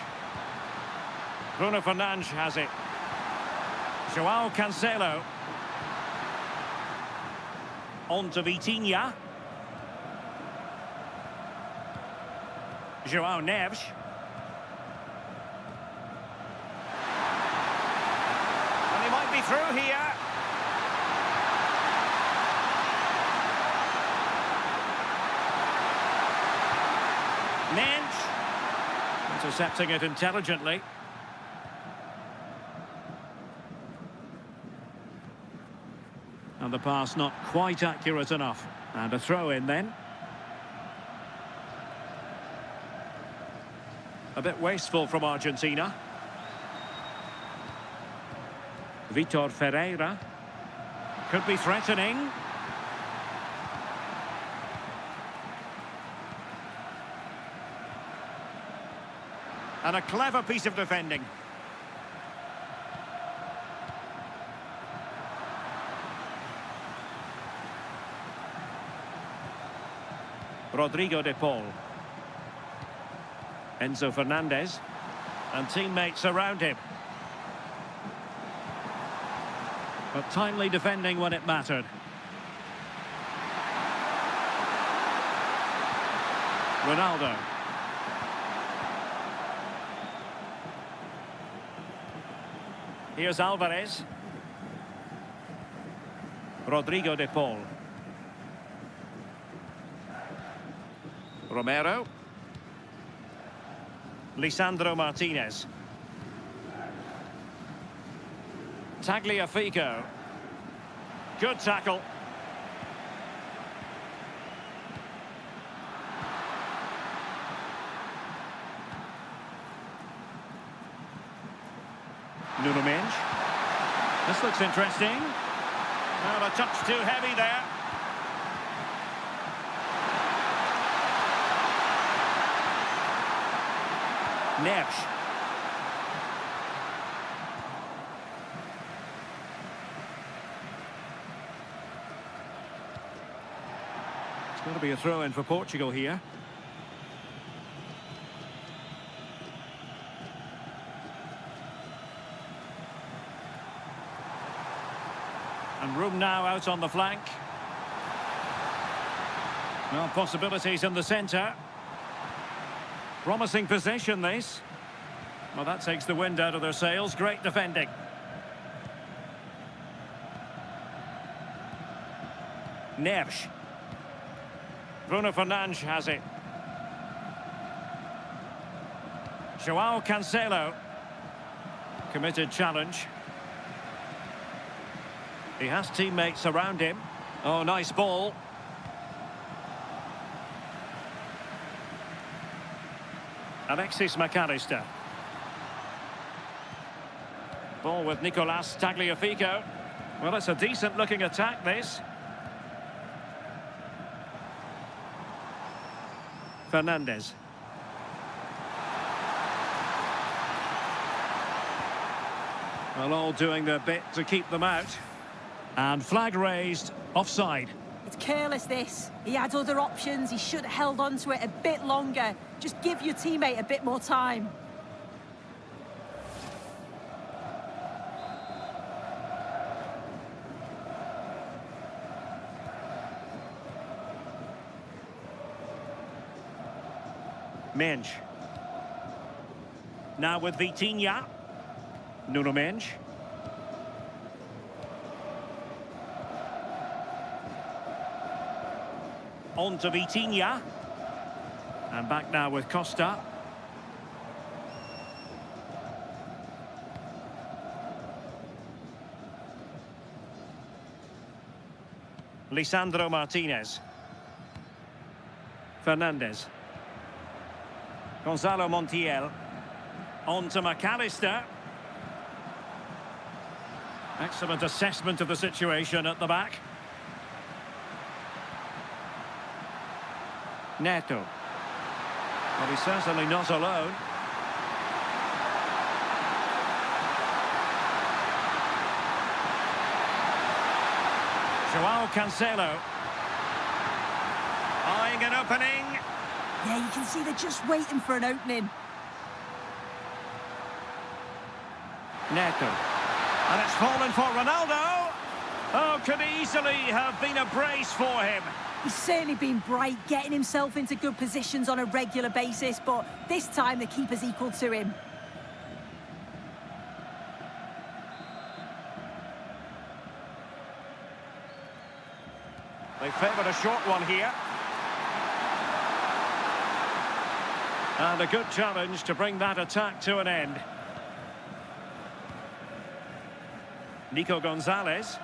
Bruno Fernandes has it. Joao Cancelo. On to Vitinha. Joao Neves. And he might be through here. Minge. Intercepting it intelligently. And the pass not quite accurate enough. And a throw in then. A bit wasteful from Argentina. Vitor Ferreira. Could be threatening. And a clever piece of defending. Rodrigo de Paul. Enzo Fernandez. And teammates around him. But timely defending when it mattered. Ronaldo. Here's Alvarez. Rodrigo de Paul. Romero. Lisandro Martinez. Tagliafico. Good tackle. Nuno Mendes. This looks interesting. Well, a touch too heavy there. Neves. It's going to be a throw-in for Portugal here. And room now out on the flank. Well, possibilities in the centre. Promising possession, this. Well, that takes the wind out of their sails. Great defending. Neves. Bruno Fernandes has it. Joao Cancelo. Committed challenge. He has teammates around him. Oh, nice ball. Alexis McAllister. Ball with Nicolas Tagliafico. Well, it's a decent-looking attack, this. Fernandes. Well, all doing their bit to keep them out. And flag raised, offside. It's careless, this. He had other options. He should have held on to it a bit longer. Just give your teammate a bit more time. Mensch. Now with Vitinha. Nuno Mensch. On to Vitinha. And back now with Costa. Lisandro Martinez. Fernandez. Gonzalo Montiel. On to McAllister. Excellent assessment of the situation at the back. Neto. Well, he's certainly not alone. Joao Cancelo. Eyeing an opening. Yeah, you can see they're just waiting for an opening. Neto. And it's fallen for Ronaldo. Oh, could easily have been a brace for him. He's certainly been bright, getting himself into good positions on a regular basis, but this time the keeper's equal to him. They favoured a short one here. And a good challenge to bring that attack to an end. Nico Gonzalez.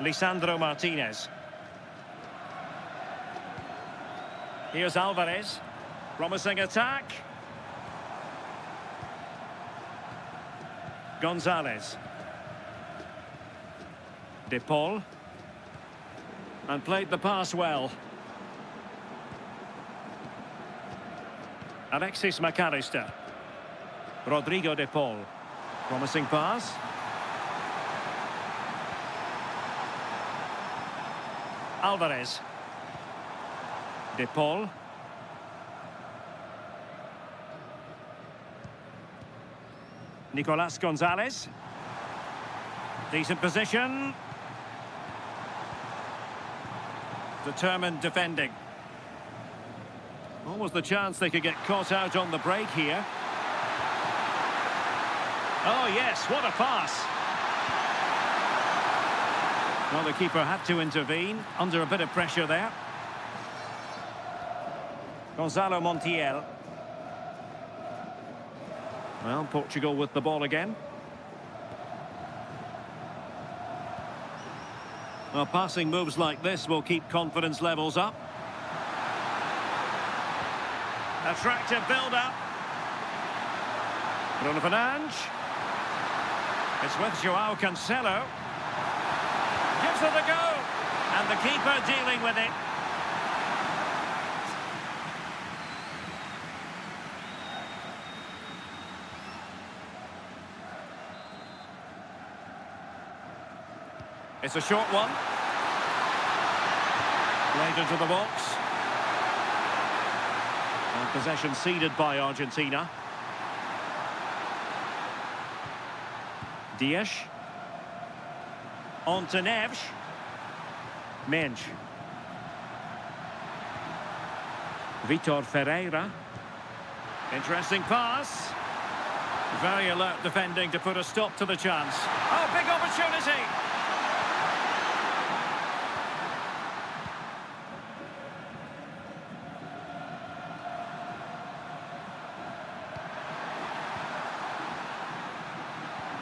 Lisandro Martinez. Here's Alvarez. Promising attack. Gonzalez. De Paul. And played the pass well. Alexis McAllister. Rodrigo De Paul. Promising pass. Alvarez. De Paul. Nicolas Gonzalez. Decent position. Determined defending. Almost the chance they could get caught out on the break here. Oh yes, what a pass. Well, the keeper had to intervene, under a bit of pressure there. Gonzalo Montiel. Well, Portugal with the ball again. Well, passing moves like this will keep confidence levels up. Attractive build-up. Bruno Fernandes. It's with Joao Cancelo. Gives it a go. And the keeper dealing with it. It's a short one. Played into the box. And possession ceded by Argentina. Dias. On to Neves. Mensch. Vitor Ferreira. Interesting pass. Very alert defending to put a stop to the chance. Oh, big opportunity.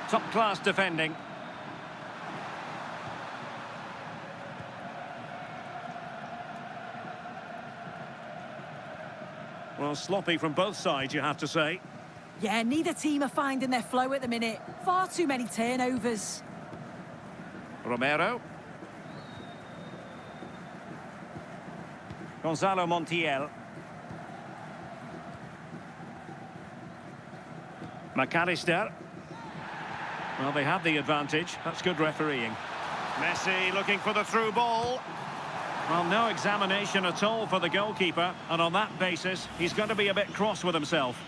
Top-class defending. Well, sloppy from both sides, you have to say. Yeah, neither team are finding their flow at the minute. Far too many turnovers. Romero. Gonzalo Montiel. McAllister. Well, they have the advantage. That's good refereeing. Messi looking for the through ball. Well, no examination at all for the goalkeeper. And on that basis, he's going to be a bit cross with himself.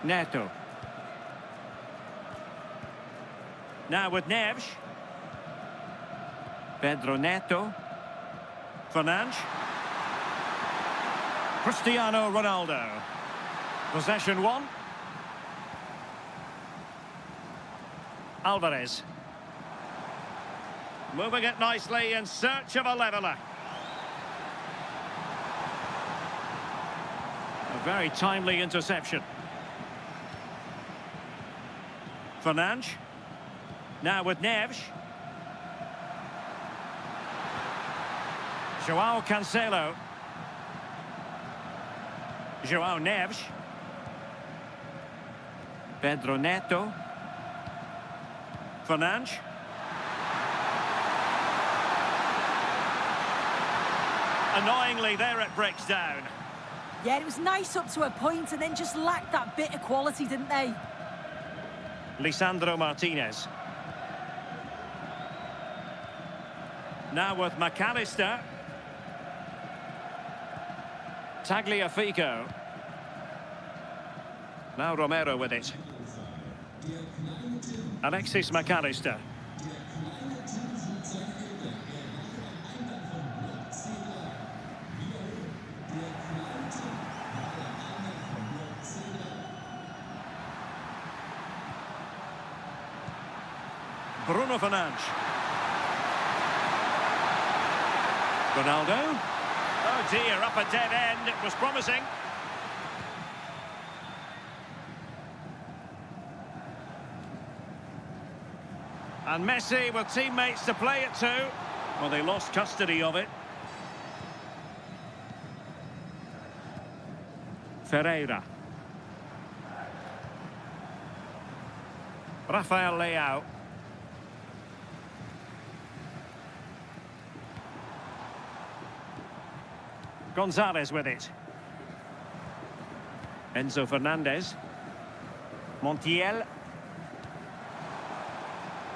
Neto. Now with Neves. Pedro Neto. Fernandes. Cristiano Ronaldo. Possession one. Alvarez. Moving it nicely in search of a leveller. A very timely interception. Fernandes. Now with Neves. João Cancelo. João Neves. Pedro Neto. Fernandes. Annoyingly, there it breaks down. Yeah, it was nice up to a point and then just lacked that bit of quality, didn't they? Lisandro Martinez. Now with McAllister. Tagliafico. Now Romero with it. Alexis McAllister. Bruno Fernandes. Ronaldo. Oh dear, up a dead end. It was promising. And Messi with teammates to play it to. Well, they lost custody of it. Ferreira. Rafael Leao. Gonzalez with it. Enzo Fernandez. Montiel.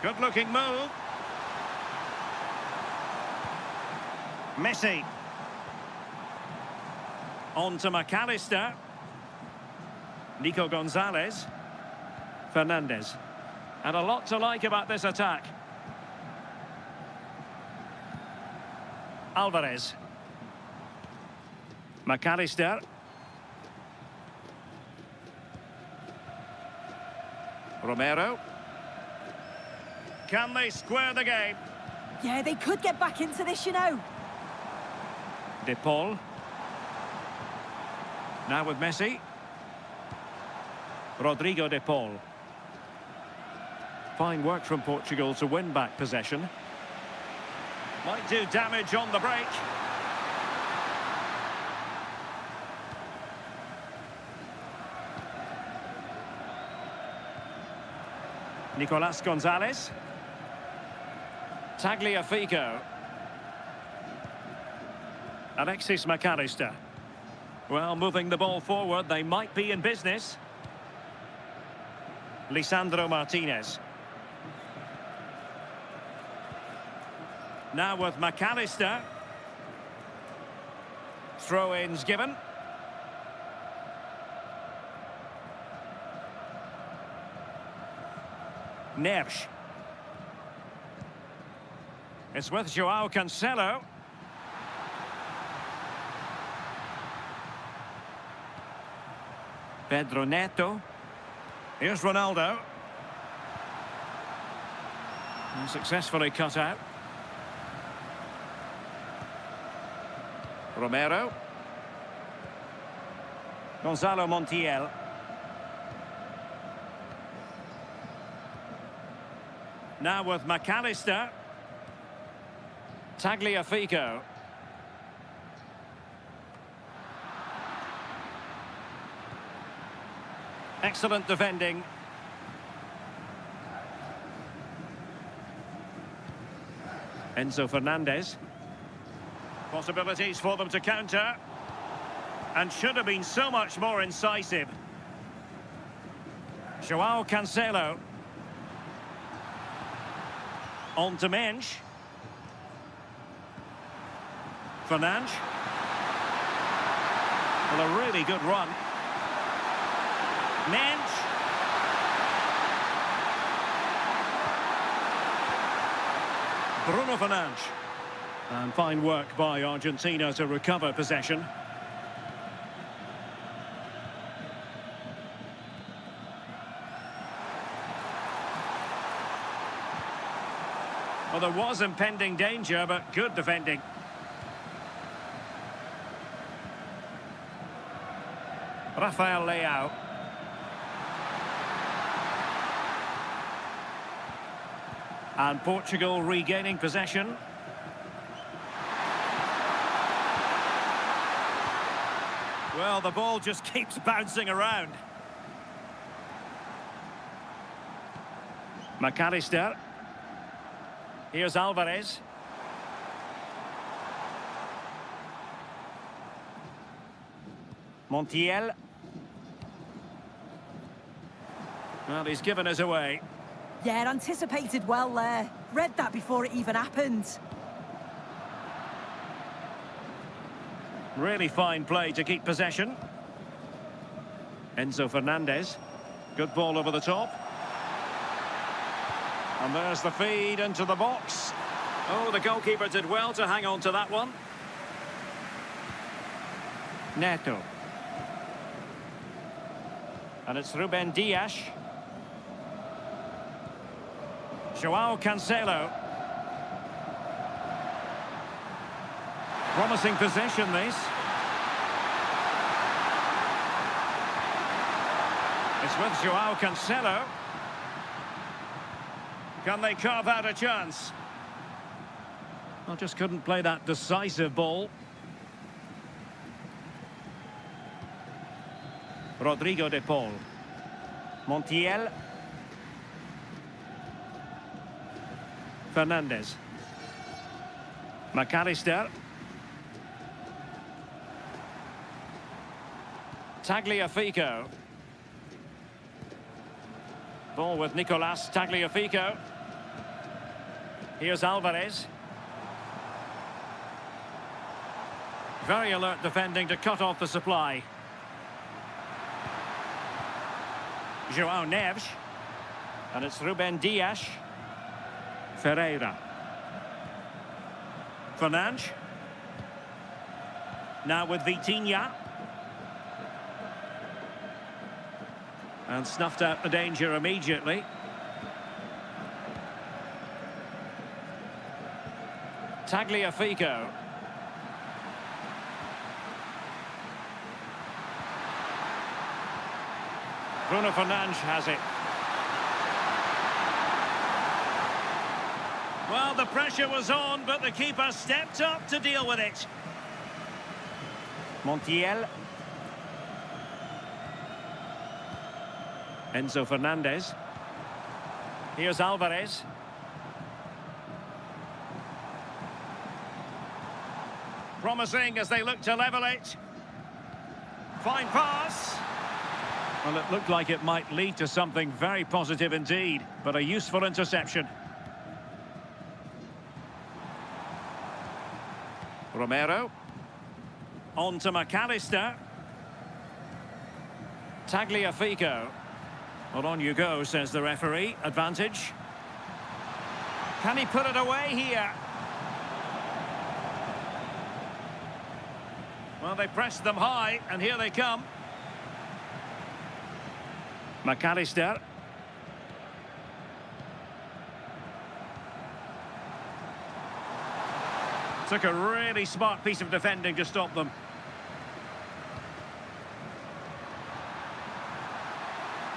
Good-looking move. Messi. On to McAllister. Nico Gonzalez. Fernandez. And a lot to like about this attack. Alvarez. McAllister. Romero. Can they square the game? Yeah, they could get back into this, you know. De Paul. Now with Messi. Rodrigo De Paul. Fine work from Portugal to win back possession. Might do damage on the break. Nicolas Gonzalez. Tagliafico. Alexis McAllister. Well, moving the ball forward, they might be in business. Lisandro Martinez. Now with McAllister. Throw-ins given. Neves. It's with João Cancelo. Pedro Neto. Here's Ronaldo. And successfully cut out. Romero. Gonzalo Montiel. Now with McAllister. Tagliafico. Excellent defending. Enzo Fernandez. Possibilities for them to counter. And should have been so much more incisive. João Cancelo. On to Mensch. Fernandes. Well, a really good run. Mensch. Bruno Fernandes. And fine work by Argentina to recover possession. Well, there was impending danger, but good defending. Rafael Leao. And Portugal regaining possession. Well, the ball just keeps bouncing around. McAllister. Here's Alvarez. Montiel. Well, he's given us away. Yeah, anticipated well there. Read that before it even happened. Really fine play to keep possession. Enzo Fernandez. Good ball over the top. And there's the feed into the box. Oh, the goalkeeper did well to hang on to that one. Neto. And it's Ruben Dias. Joao Cancelo. Promising possession, this. It's with Joao Cancelo. Can they carve out a chance? Well, just couldn't play that decisive ball. Rodrigo de Paul. Montiel. Fernandez. McAllister. Tagliafico. Ball with Nicolas Tagliafico. Here's Alvarez. Very alert defending to cut off the supply. Joao Neves. And it's Ruben Dias. Ferreira. Fernandes. Now with Vitinha. And snuffed out the danger immediately. Tagliafico. Bruno Fernandes has it. Well, the pressure was on, but the keeper stepped up to deal with it. Montiel. Enzo Fernandez. Here's Alvarez. Promising as they look to level it. Fine pass. Well, it looked like it might lead to something very positive indeed, but a useful interception. Romero. On to McAllister. Tagliafico. Well, on you go, says the referee. Advantage. Can he put it away here? Well, they pressed them high, and here they come. McAllister. Took a really smart piece of defending to stop them.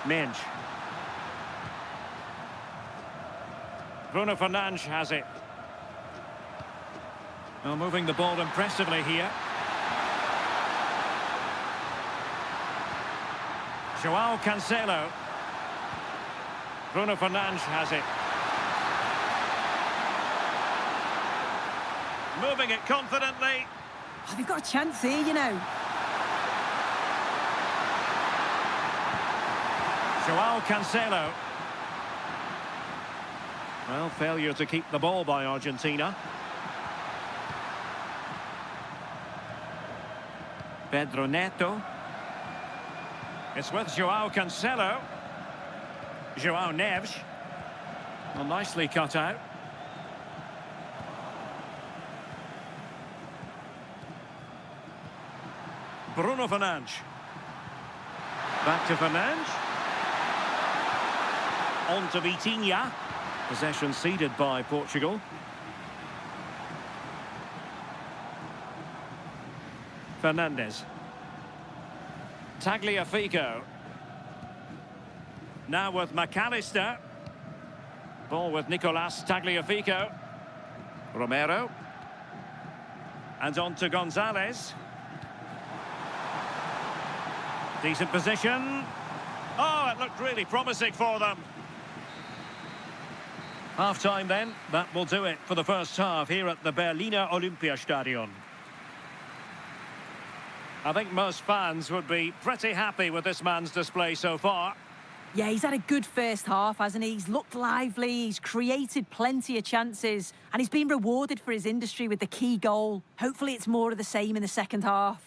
Mensch. Bruno Fernandes has it. Well, moving the ball impressively here. Joao Cancelo. Bruno Fernandes has it. Moving it confidently. Oh, they've got a chance here, you know. Joao Cancelo. Well, failure to keep the ball by Argentina. Pedro Neto. It's with Joao Cancelo. Joao Neves. Well, nicely cut out. Bruno Fernandes. Back to Fernandes. On to Vitinha. Possession ceded by Portugal. Fernandes. Tagliafico. Now with McAllister. Ball with Nicolas Tagliafico. Romero. And on to Gonzalez. Decent position. Oh, it looked really promising for them. Half-time then. That will do it for the first half here at the Berliner Olympiastadion. I think most fans would be pretty happy with this man's display so far. Yeah, he's had a good first half, hasn't he? He's looked lively, he's created plenty of chances, and he's been rewarded for his industry with the key goal. Hopefully it's more of the same in the second half.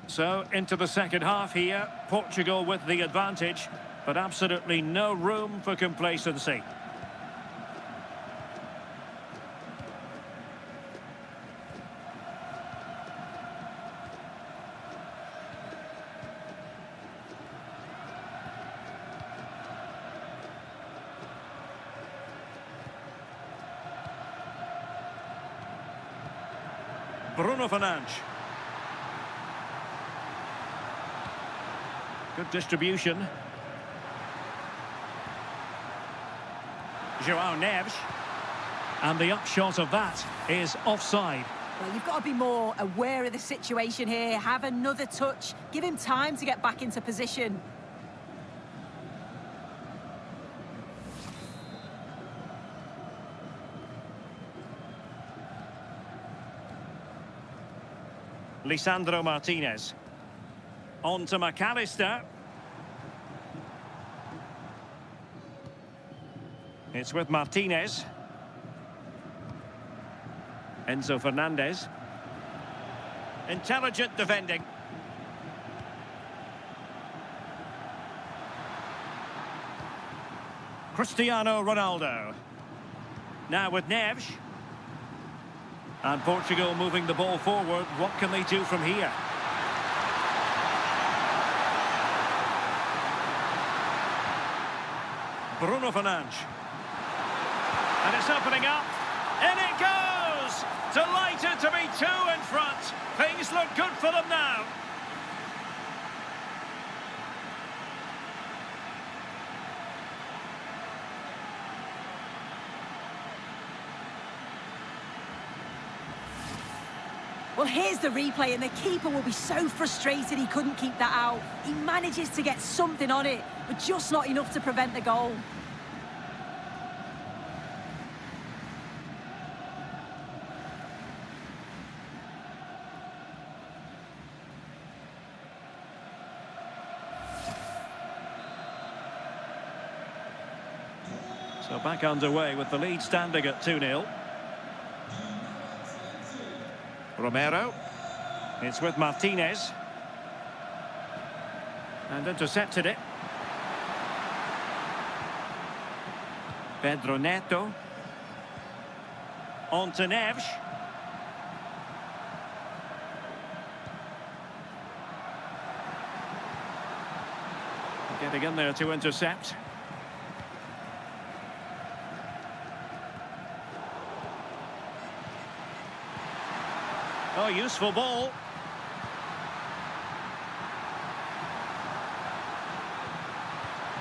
So, into the second half here, Portugal with the advantage, but absolutely no room for complacency. Bruno Fernandes. Good distribution. Joao Neves. And the upshot of that is offside. Well, you've got to be more aware of the situation here. Have another touch. Give him time to get back into position. Lisandro Martinez. On to McAllister. It's with Martinez. Enzo Fernandez. Intelligent defending. Cristiano Ronaldo. Now with Neves. And Portugal moving the ball forward. What can they do from here? Bruno Fernandes. And it's opening up. In it goes! Delighted to be two in front. Things look good for them now. Well, here's the replay, and the keeper will be so frustrated he couldn't keep that out. He manages to get something on it, but just not enough to prevent the goal. So back underway with the lead standing at 2-0. Romero. It's with Martinez. And intercepted it. Pedro Neto. On to Neves. Getting in there to intercept. Oh, useful ball.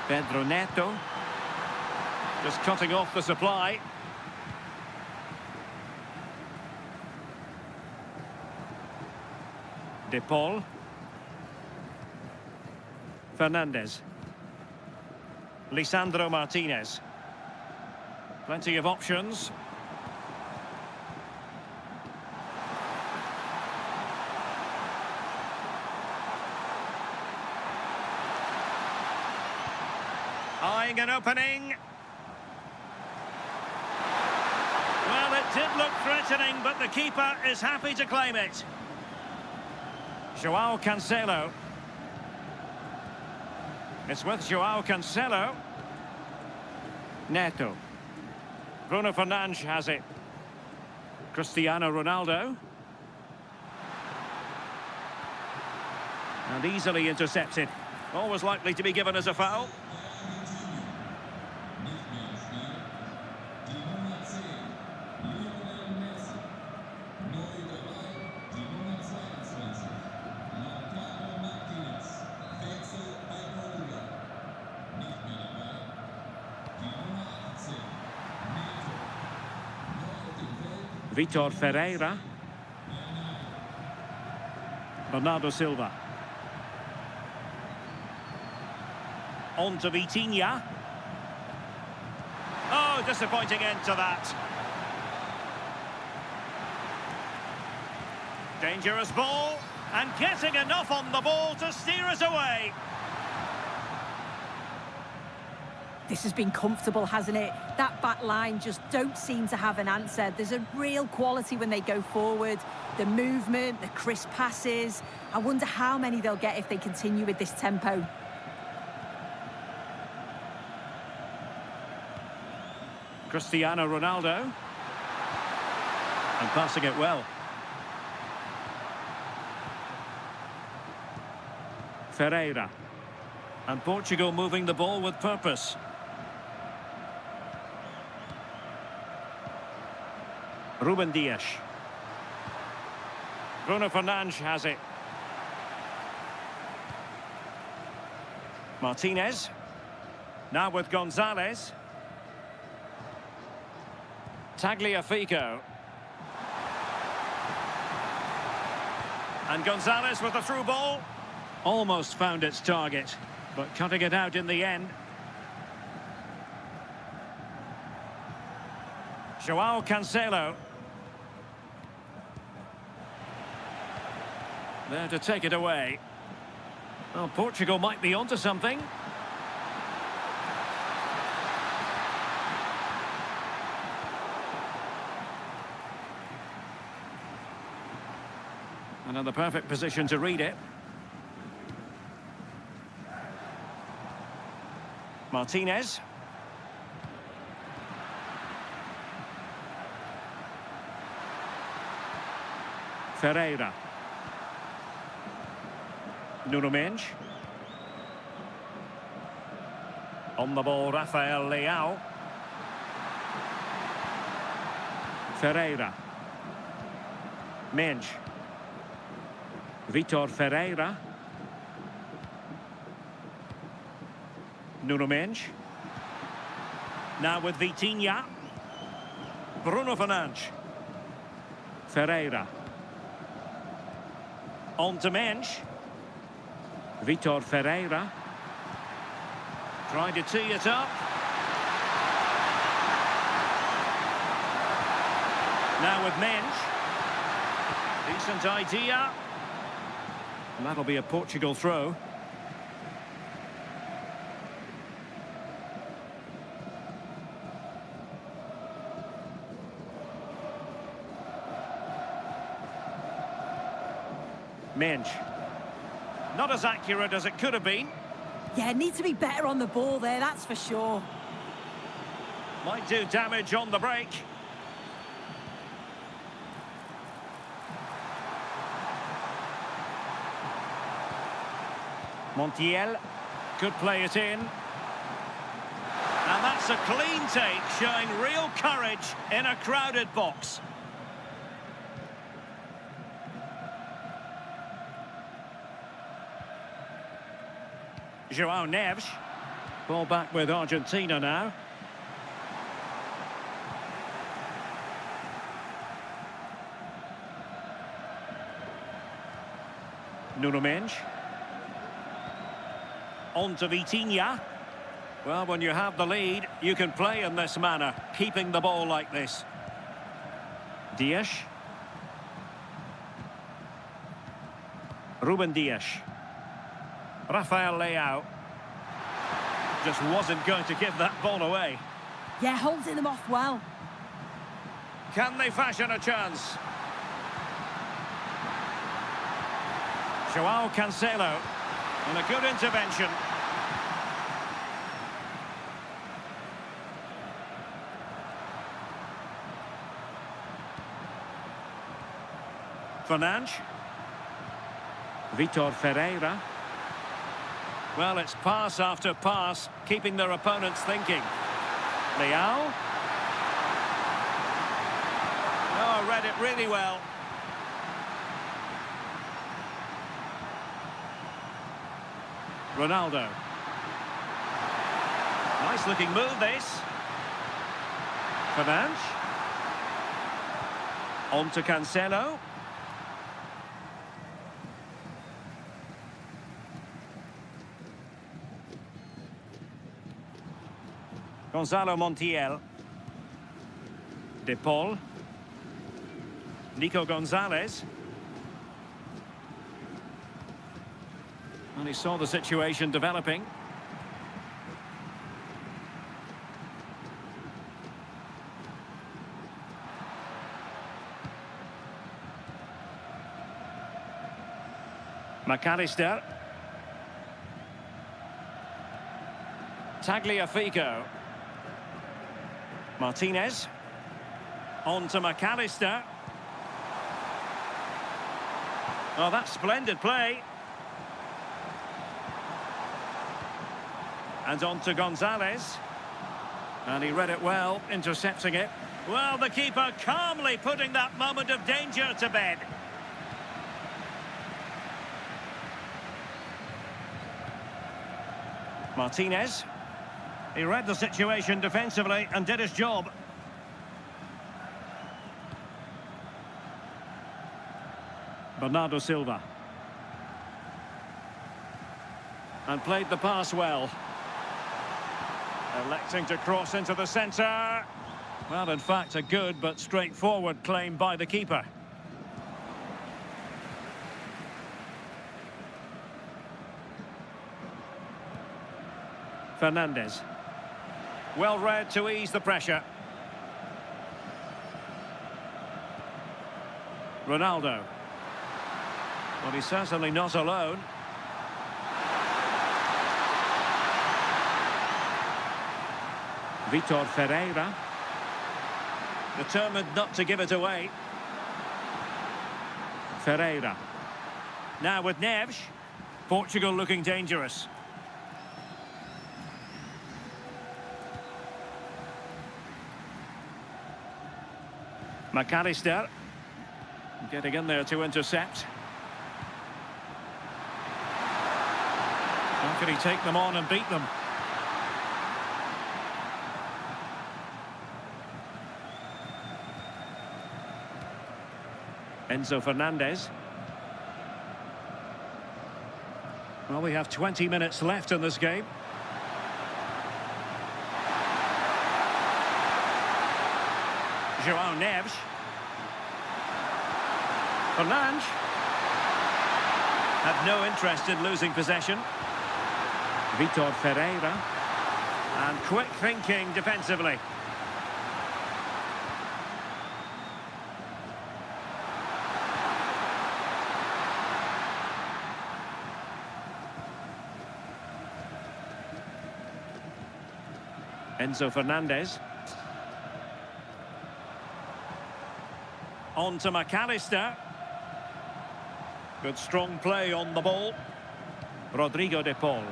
Pedro Neto. Just cutting off the supply. De Paul. Fernandes. Lisandro Martinez. Plenty of options. Eyeing an opening. Well, it did look threatening, but the keeper is happy to claim it. João Cancelo. It's with João Cancelo. Neto. Bruno Fernandes has it. Cristiano Ronaldo. And easily intercepted. Always likely to be given as a foul. Vitor Ferreira. Bernardo Silva. On to Vitinha. Oh, disappointing end to that. Dangerous ball. And getting enough on the ball to steer us away. This has been comfortable, hasn't it? That back line just don't seem to have an answer. There's a real quality when they go forward. The movement, the crisp passes. I wonder how many they'll get if they continue with this tempo. Cristiano Ronaldo. And passing it well. Ferreira. And Portugal moving the ball with purpose. Ruben Dias. Bruno Fernandes has it. Martinez. Now with Gonzalez. Tagliafico. And Gonzalez with a through ball. Almost found its target, but cutting it out in the end. João Cancelo. There to take it away. Well, Portugal might be onto something. Another perfect position to read it. Martinez. Ferreira. Nuno Mendes. On the ball, Rafael Leao. Ferreira. Mendes. Vitor Ferreira. Nuno Mendes. Now with Vitinha. Bruno Fernandes. Ferreira. On to Mendes. Vitor Ferreira. Trying to tee it up. Now with Mendes. Decent idea. And that'll be a Portugal throw. Mendes. Not as accurate as it could have been. Yeah, need to be better on the ball there, that's for sure. Might do damage on the break. Montiel could play it in. And that's a clean take, showing real courage in a crowded box. João Neves. Ball back with Argentina now. Nuno Mendes. On to Vitinha. Well, when you have the lead, you can play in this manner, keeping the ball like this. Dias. Ruben Dias. Rafael Leao. Just wasn't going to give that ball away. Yeah, holding them off well. Can they fashion a chance? Joao Cancelo. And a good intervention. Fernandes. Vitor Ferreira. Well, it's pass after pass, keeping their opponents thinking. Leao. Oh, read it really well. Ronaldo. Nice looking move, this. Fernandes. On to Cancelo. Gonzalo Montiel. De Paul. Nico Gonzalez. And he saw the situation developing. McAllister. Tagliafico. Martinez. On to McAllister. Oh, that's splendid play. And on to Gonzalez. And he read it well, intercepting it. Well, the keeper calmly putting that moment of danger to bed. Martinez. He read the situation defensively and did his job. Bernardo Silva. And played the pass well. Electing to cross into the centre. Well, in fact, a good but straightforward claim by the keeper. Fernandes. Well read to ease the pressure. Ronaldo. Well, he's certainly not alone. Vitor Ferreira. Determined not to give it away. Ferreira. Now with Neves. Portugal looking dangerous. McAllister. Getting in there to intercept. How can he take them on and beat them? Enzo Fernandez. Well, we have 20 minutes left in this game. Joao Neves. Fernandes. Had no interest in losing possession. Vitor Ferreira. And quick thinking defensively. Enzo Fernandez. On to McAllister. Good strong play on the ball. Rodrigo de Paul.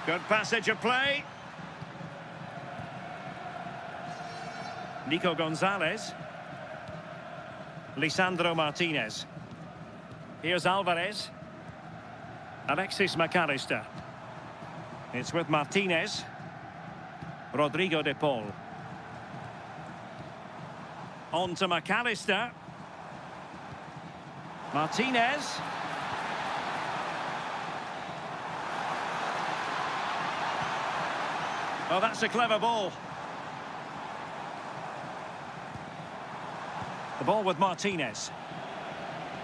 Good passage of play. Nico Gonzalez. Lisandro Martinez. Here's Alvarez. Alexis McAllister. It's with Martinez. Rodrigo de Paul. On to McAllister. Martinez. Oh, that's a clever ball. The ball with Martinez.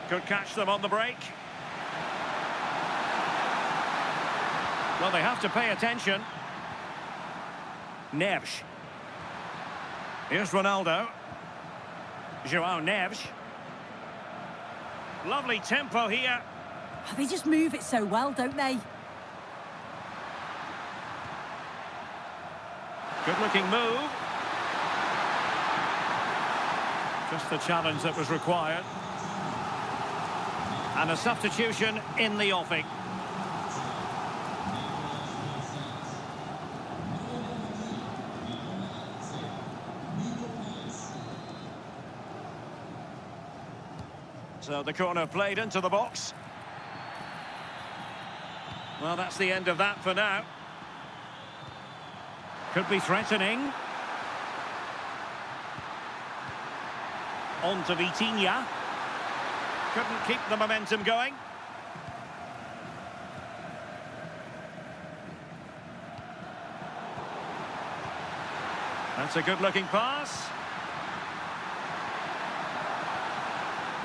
Could catch them on the break. Well, they have to pay attention. Neves. Here's Ronaldo. João Neves. Lovely tempo here. Oh, they just move it so well, don't they? Good-looking move. Just the challenge that was required. And a substitution in the offing. So the corner played into the box. Well, that's the end of that for now. Could be threatening. On to Vitinha. Couldn't keep the momentum going. That's a good-looking pass.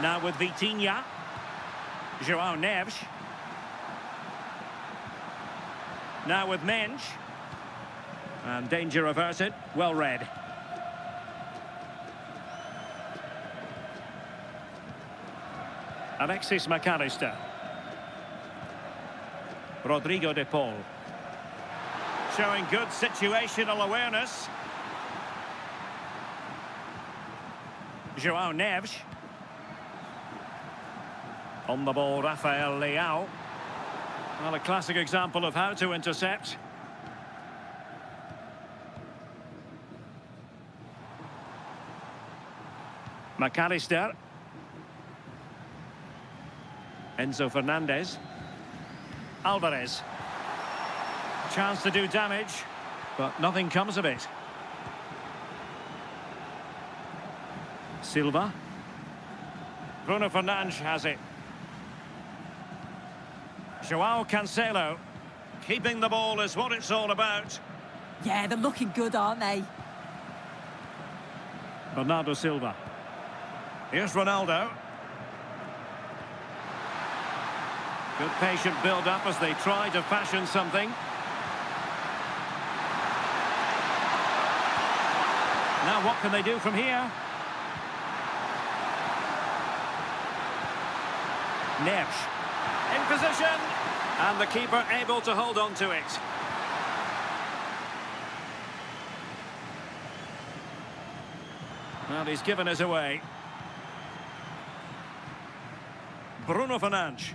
Now with Vitinha. João Neves. Now with Mensch. And danger averted. Well read. Alexis McAllister. Rodrigo de Paul. Showing good situational awareness. João Neves. On the ball, Rafael Leao. Well, a classic example of how to intercept. McAllister. Enzo Fernandez. Alvarez. Chance to do damage, but nothing comes of it. Silva. Bruno Fernandes has it. João Cancelo. Keeping the ball is what it's all about. Yeah, they're looking good, aren't they? Bernardo Silva. Here's Ronaldo. Good patient build-up as they try to fashion something. Now what can they do from here? Neves. In position. And the keeper able to hold on to it. Well, he's given us away. Bruno Fernandes.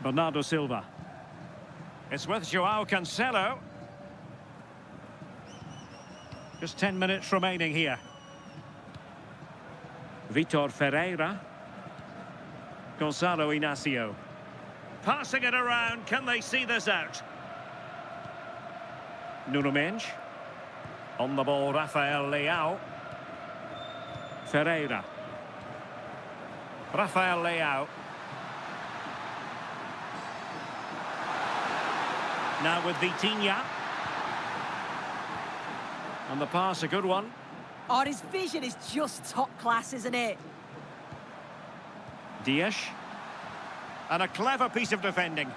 Bernardo Silva. It's with João Cancelo. Just 10 minutes remaining here. Vitor Ferreira. Gonçalo Inácio. Passing it around, can they see this out? Nuno Mensch. On the ball, Rafael Leao. Ferreira. Rafael Leao. Now with Vitinha. And the pass, a good one. Oh, his vision is just top class, isn't it? Dias. And a clever piece of defending.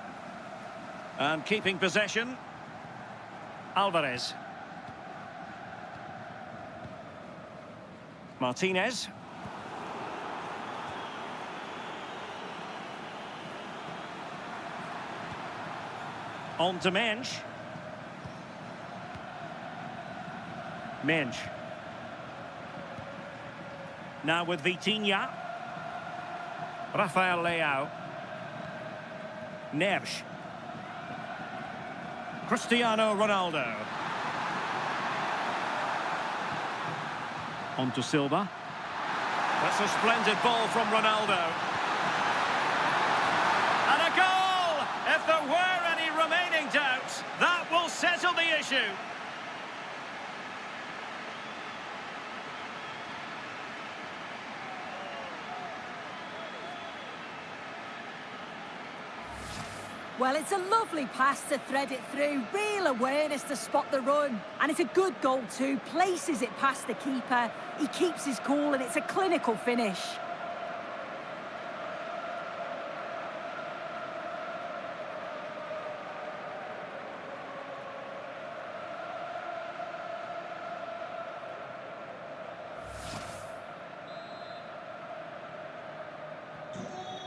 And keeping possession. Alvarez. Martinez. On to Mensch. Mensch. Now with Vitinha. Rafael Leao. Neves. Cristiano Ronaldo. On to Silva. That's a splendid ball from Ronaldo. And a goal! If there were any remaining doubts, that will settle the issue. Well, it's a lovely pass to thread it through. Real awareness to spot the run. And it's a good goal too. Places it past the keeper. He keeps his cool and it's a clinical finish.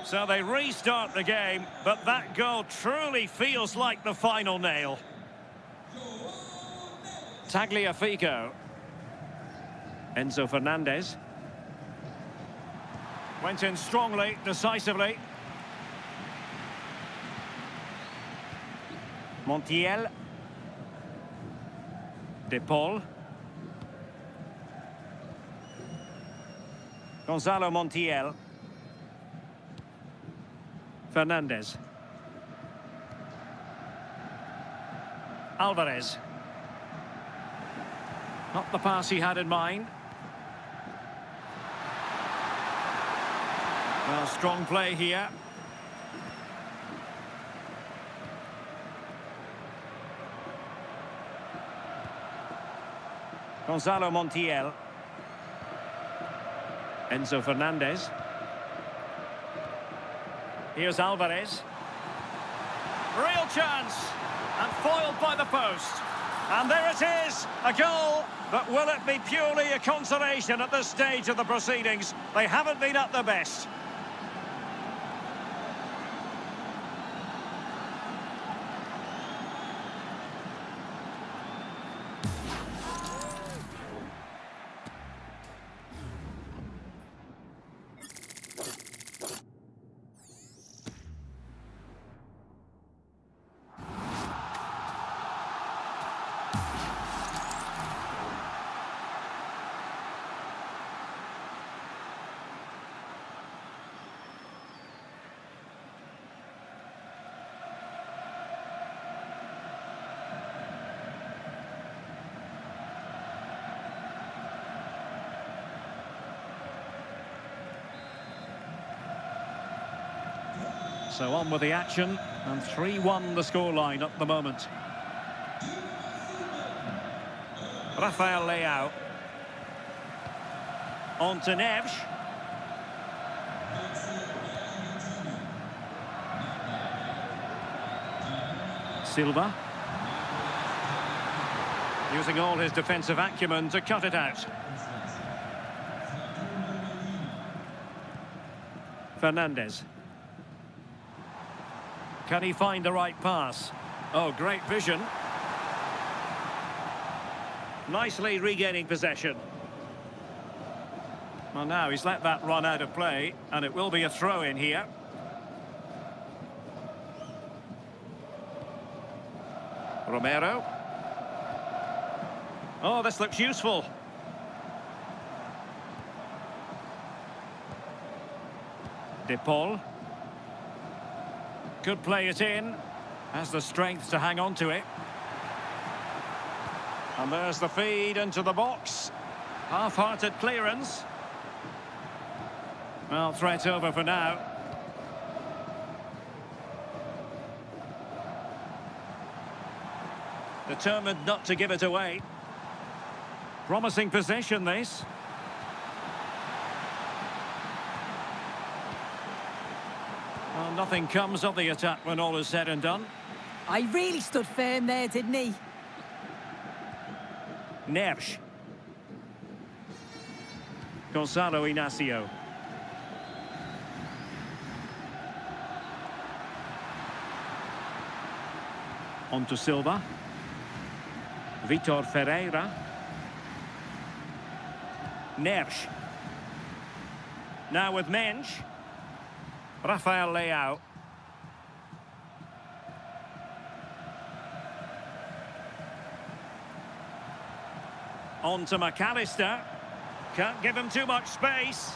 So they restart the game, but that goal truly feels like the final nail. Tagliafico. Enzo Fernandez. Went in strongly, decisively. Montiel. De Paul. Gonzalo Montiel. Fernandez. Alvarez. Not the pass he had in mind. Well, strong play here. Gonzalo Montiel. Enzo Fernandez. Here's Alvarez. Real chance. And foiled by the post. And there it is, a goal. But will it be purely a consolation at this stage of the proceedings? They haven't been at their best. So on with the action, and 3-1 the scoreline at the moment. Rafael Leao. On to Neves. Silva. Using all his defensive acumen to cut it out. Fernandez. Can he find the right pass? Oh, great vision. Nicely regaining possession. Well, now he's let that run out of play, and it will be a throw-in here. Romero. Oh, this looks useful. De Paul. Could play it in. Has the strength to hang on to it. And there's the feed into the box. Half-hearted clearance. Well, threat over for now. Determined not to give it away. Promising possession, this. Well, nothing comes of the attack when all is said and done. I really stood firm there, didn't he? Neves. Gonzalo Inacio. On to Silva. Vitor Ferreira. Neves. Now with Mensch. Rafael Leao. On to McAllister. Can't give him too much space.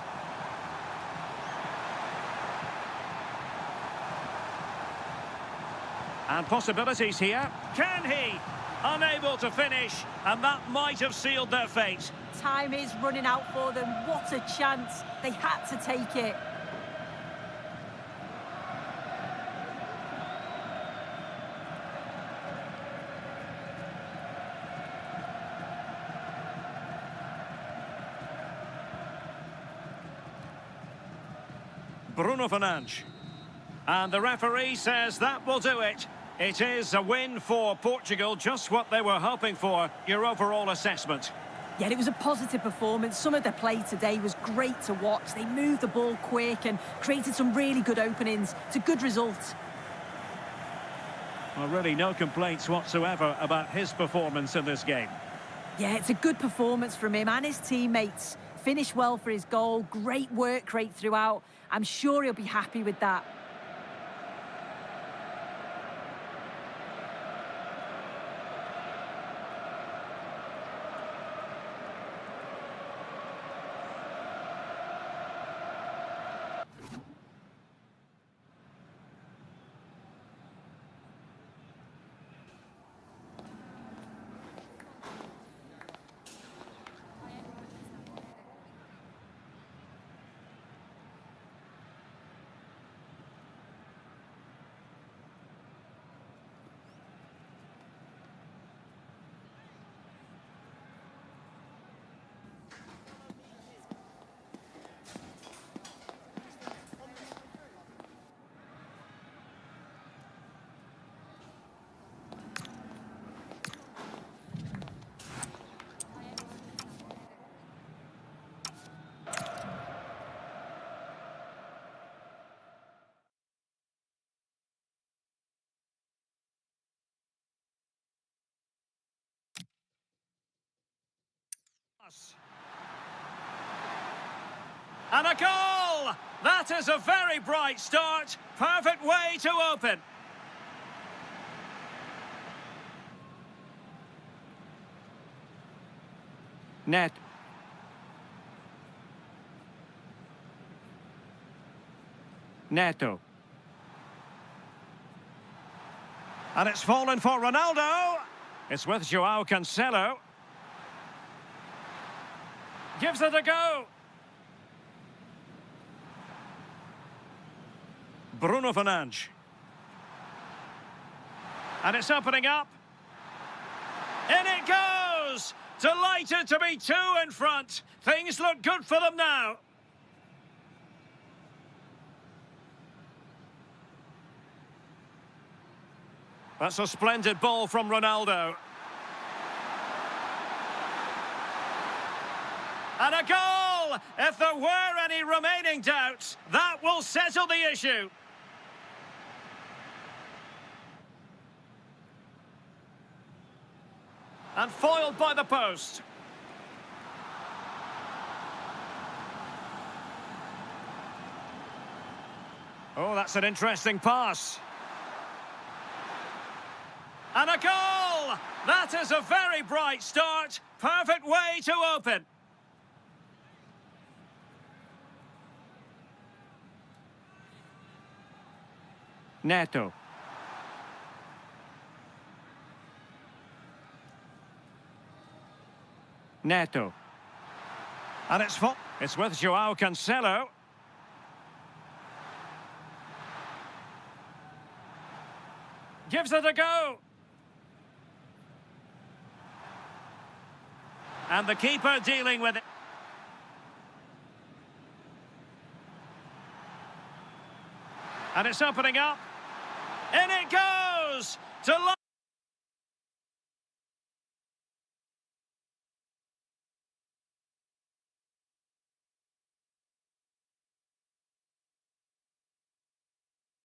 And possibilities here. Can he? Unable to finish, and that might have sealed their fate. Time is running out for them. What a chance. They had to take it. Bruno Fernandes. And the referee says that will do it. It is a win for Portugal, just what they were hoping for. Your overall assessment? Yeah, it was a positive performance. Some of their play today was great to watch. They moved the ball quick and created some really good openings. It's a good result. Well, really no complaints whatsoever about his performance in this game. Yeah, it's a good performance from him and his teammates. Finished well for his goal. Great work rate throughout. I'm sure he'll be happy with that. And a goal! That is a very bright start. Perfect way to open. Net. Neto. And it's fallen for Ronaldo. It's with Joao Cancelo. Gives it a go. Bruno Fernandes. And it's opening up. In it goes! Delighted to be two in front. Things look good for them now. That's a splendid ball from Ronaldo. And a goal! If there were any remaining doubts, that will settle the issue. And foiled by the post. Oh, that's an interesting pass. And a goal! That is a very bright start. Perfect way to open. Neto. Neto. And it's with Joao Cancelo. Gives it a go. And the keeper dealing with it. And it's opening up. In it goes! Delighted.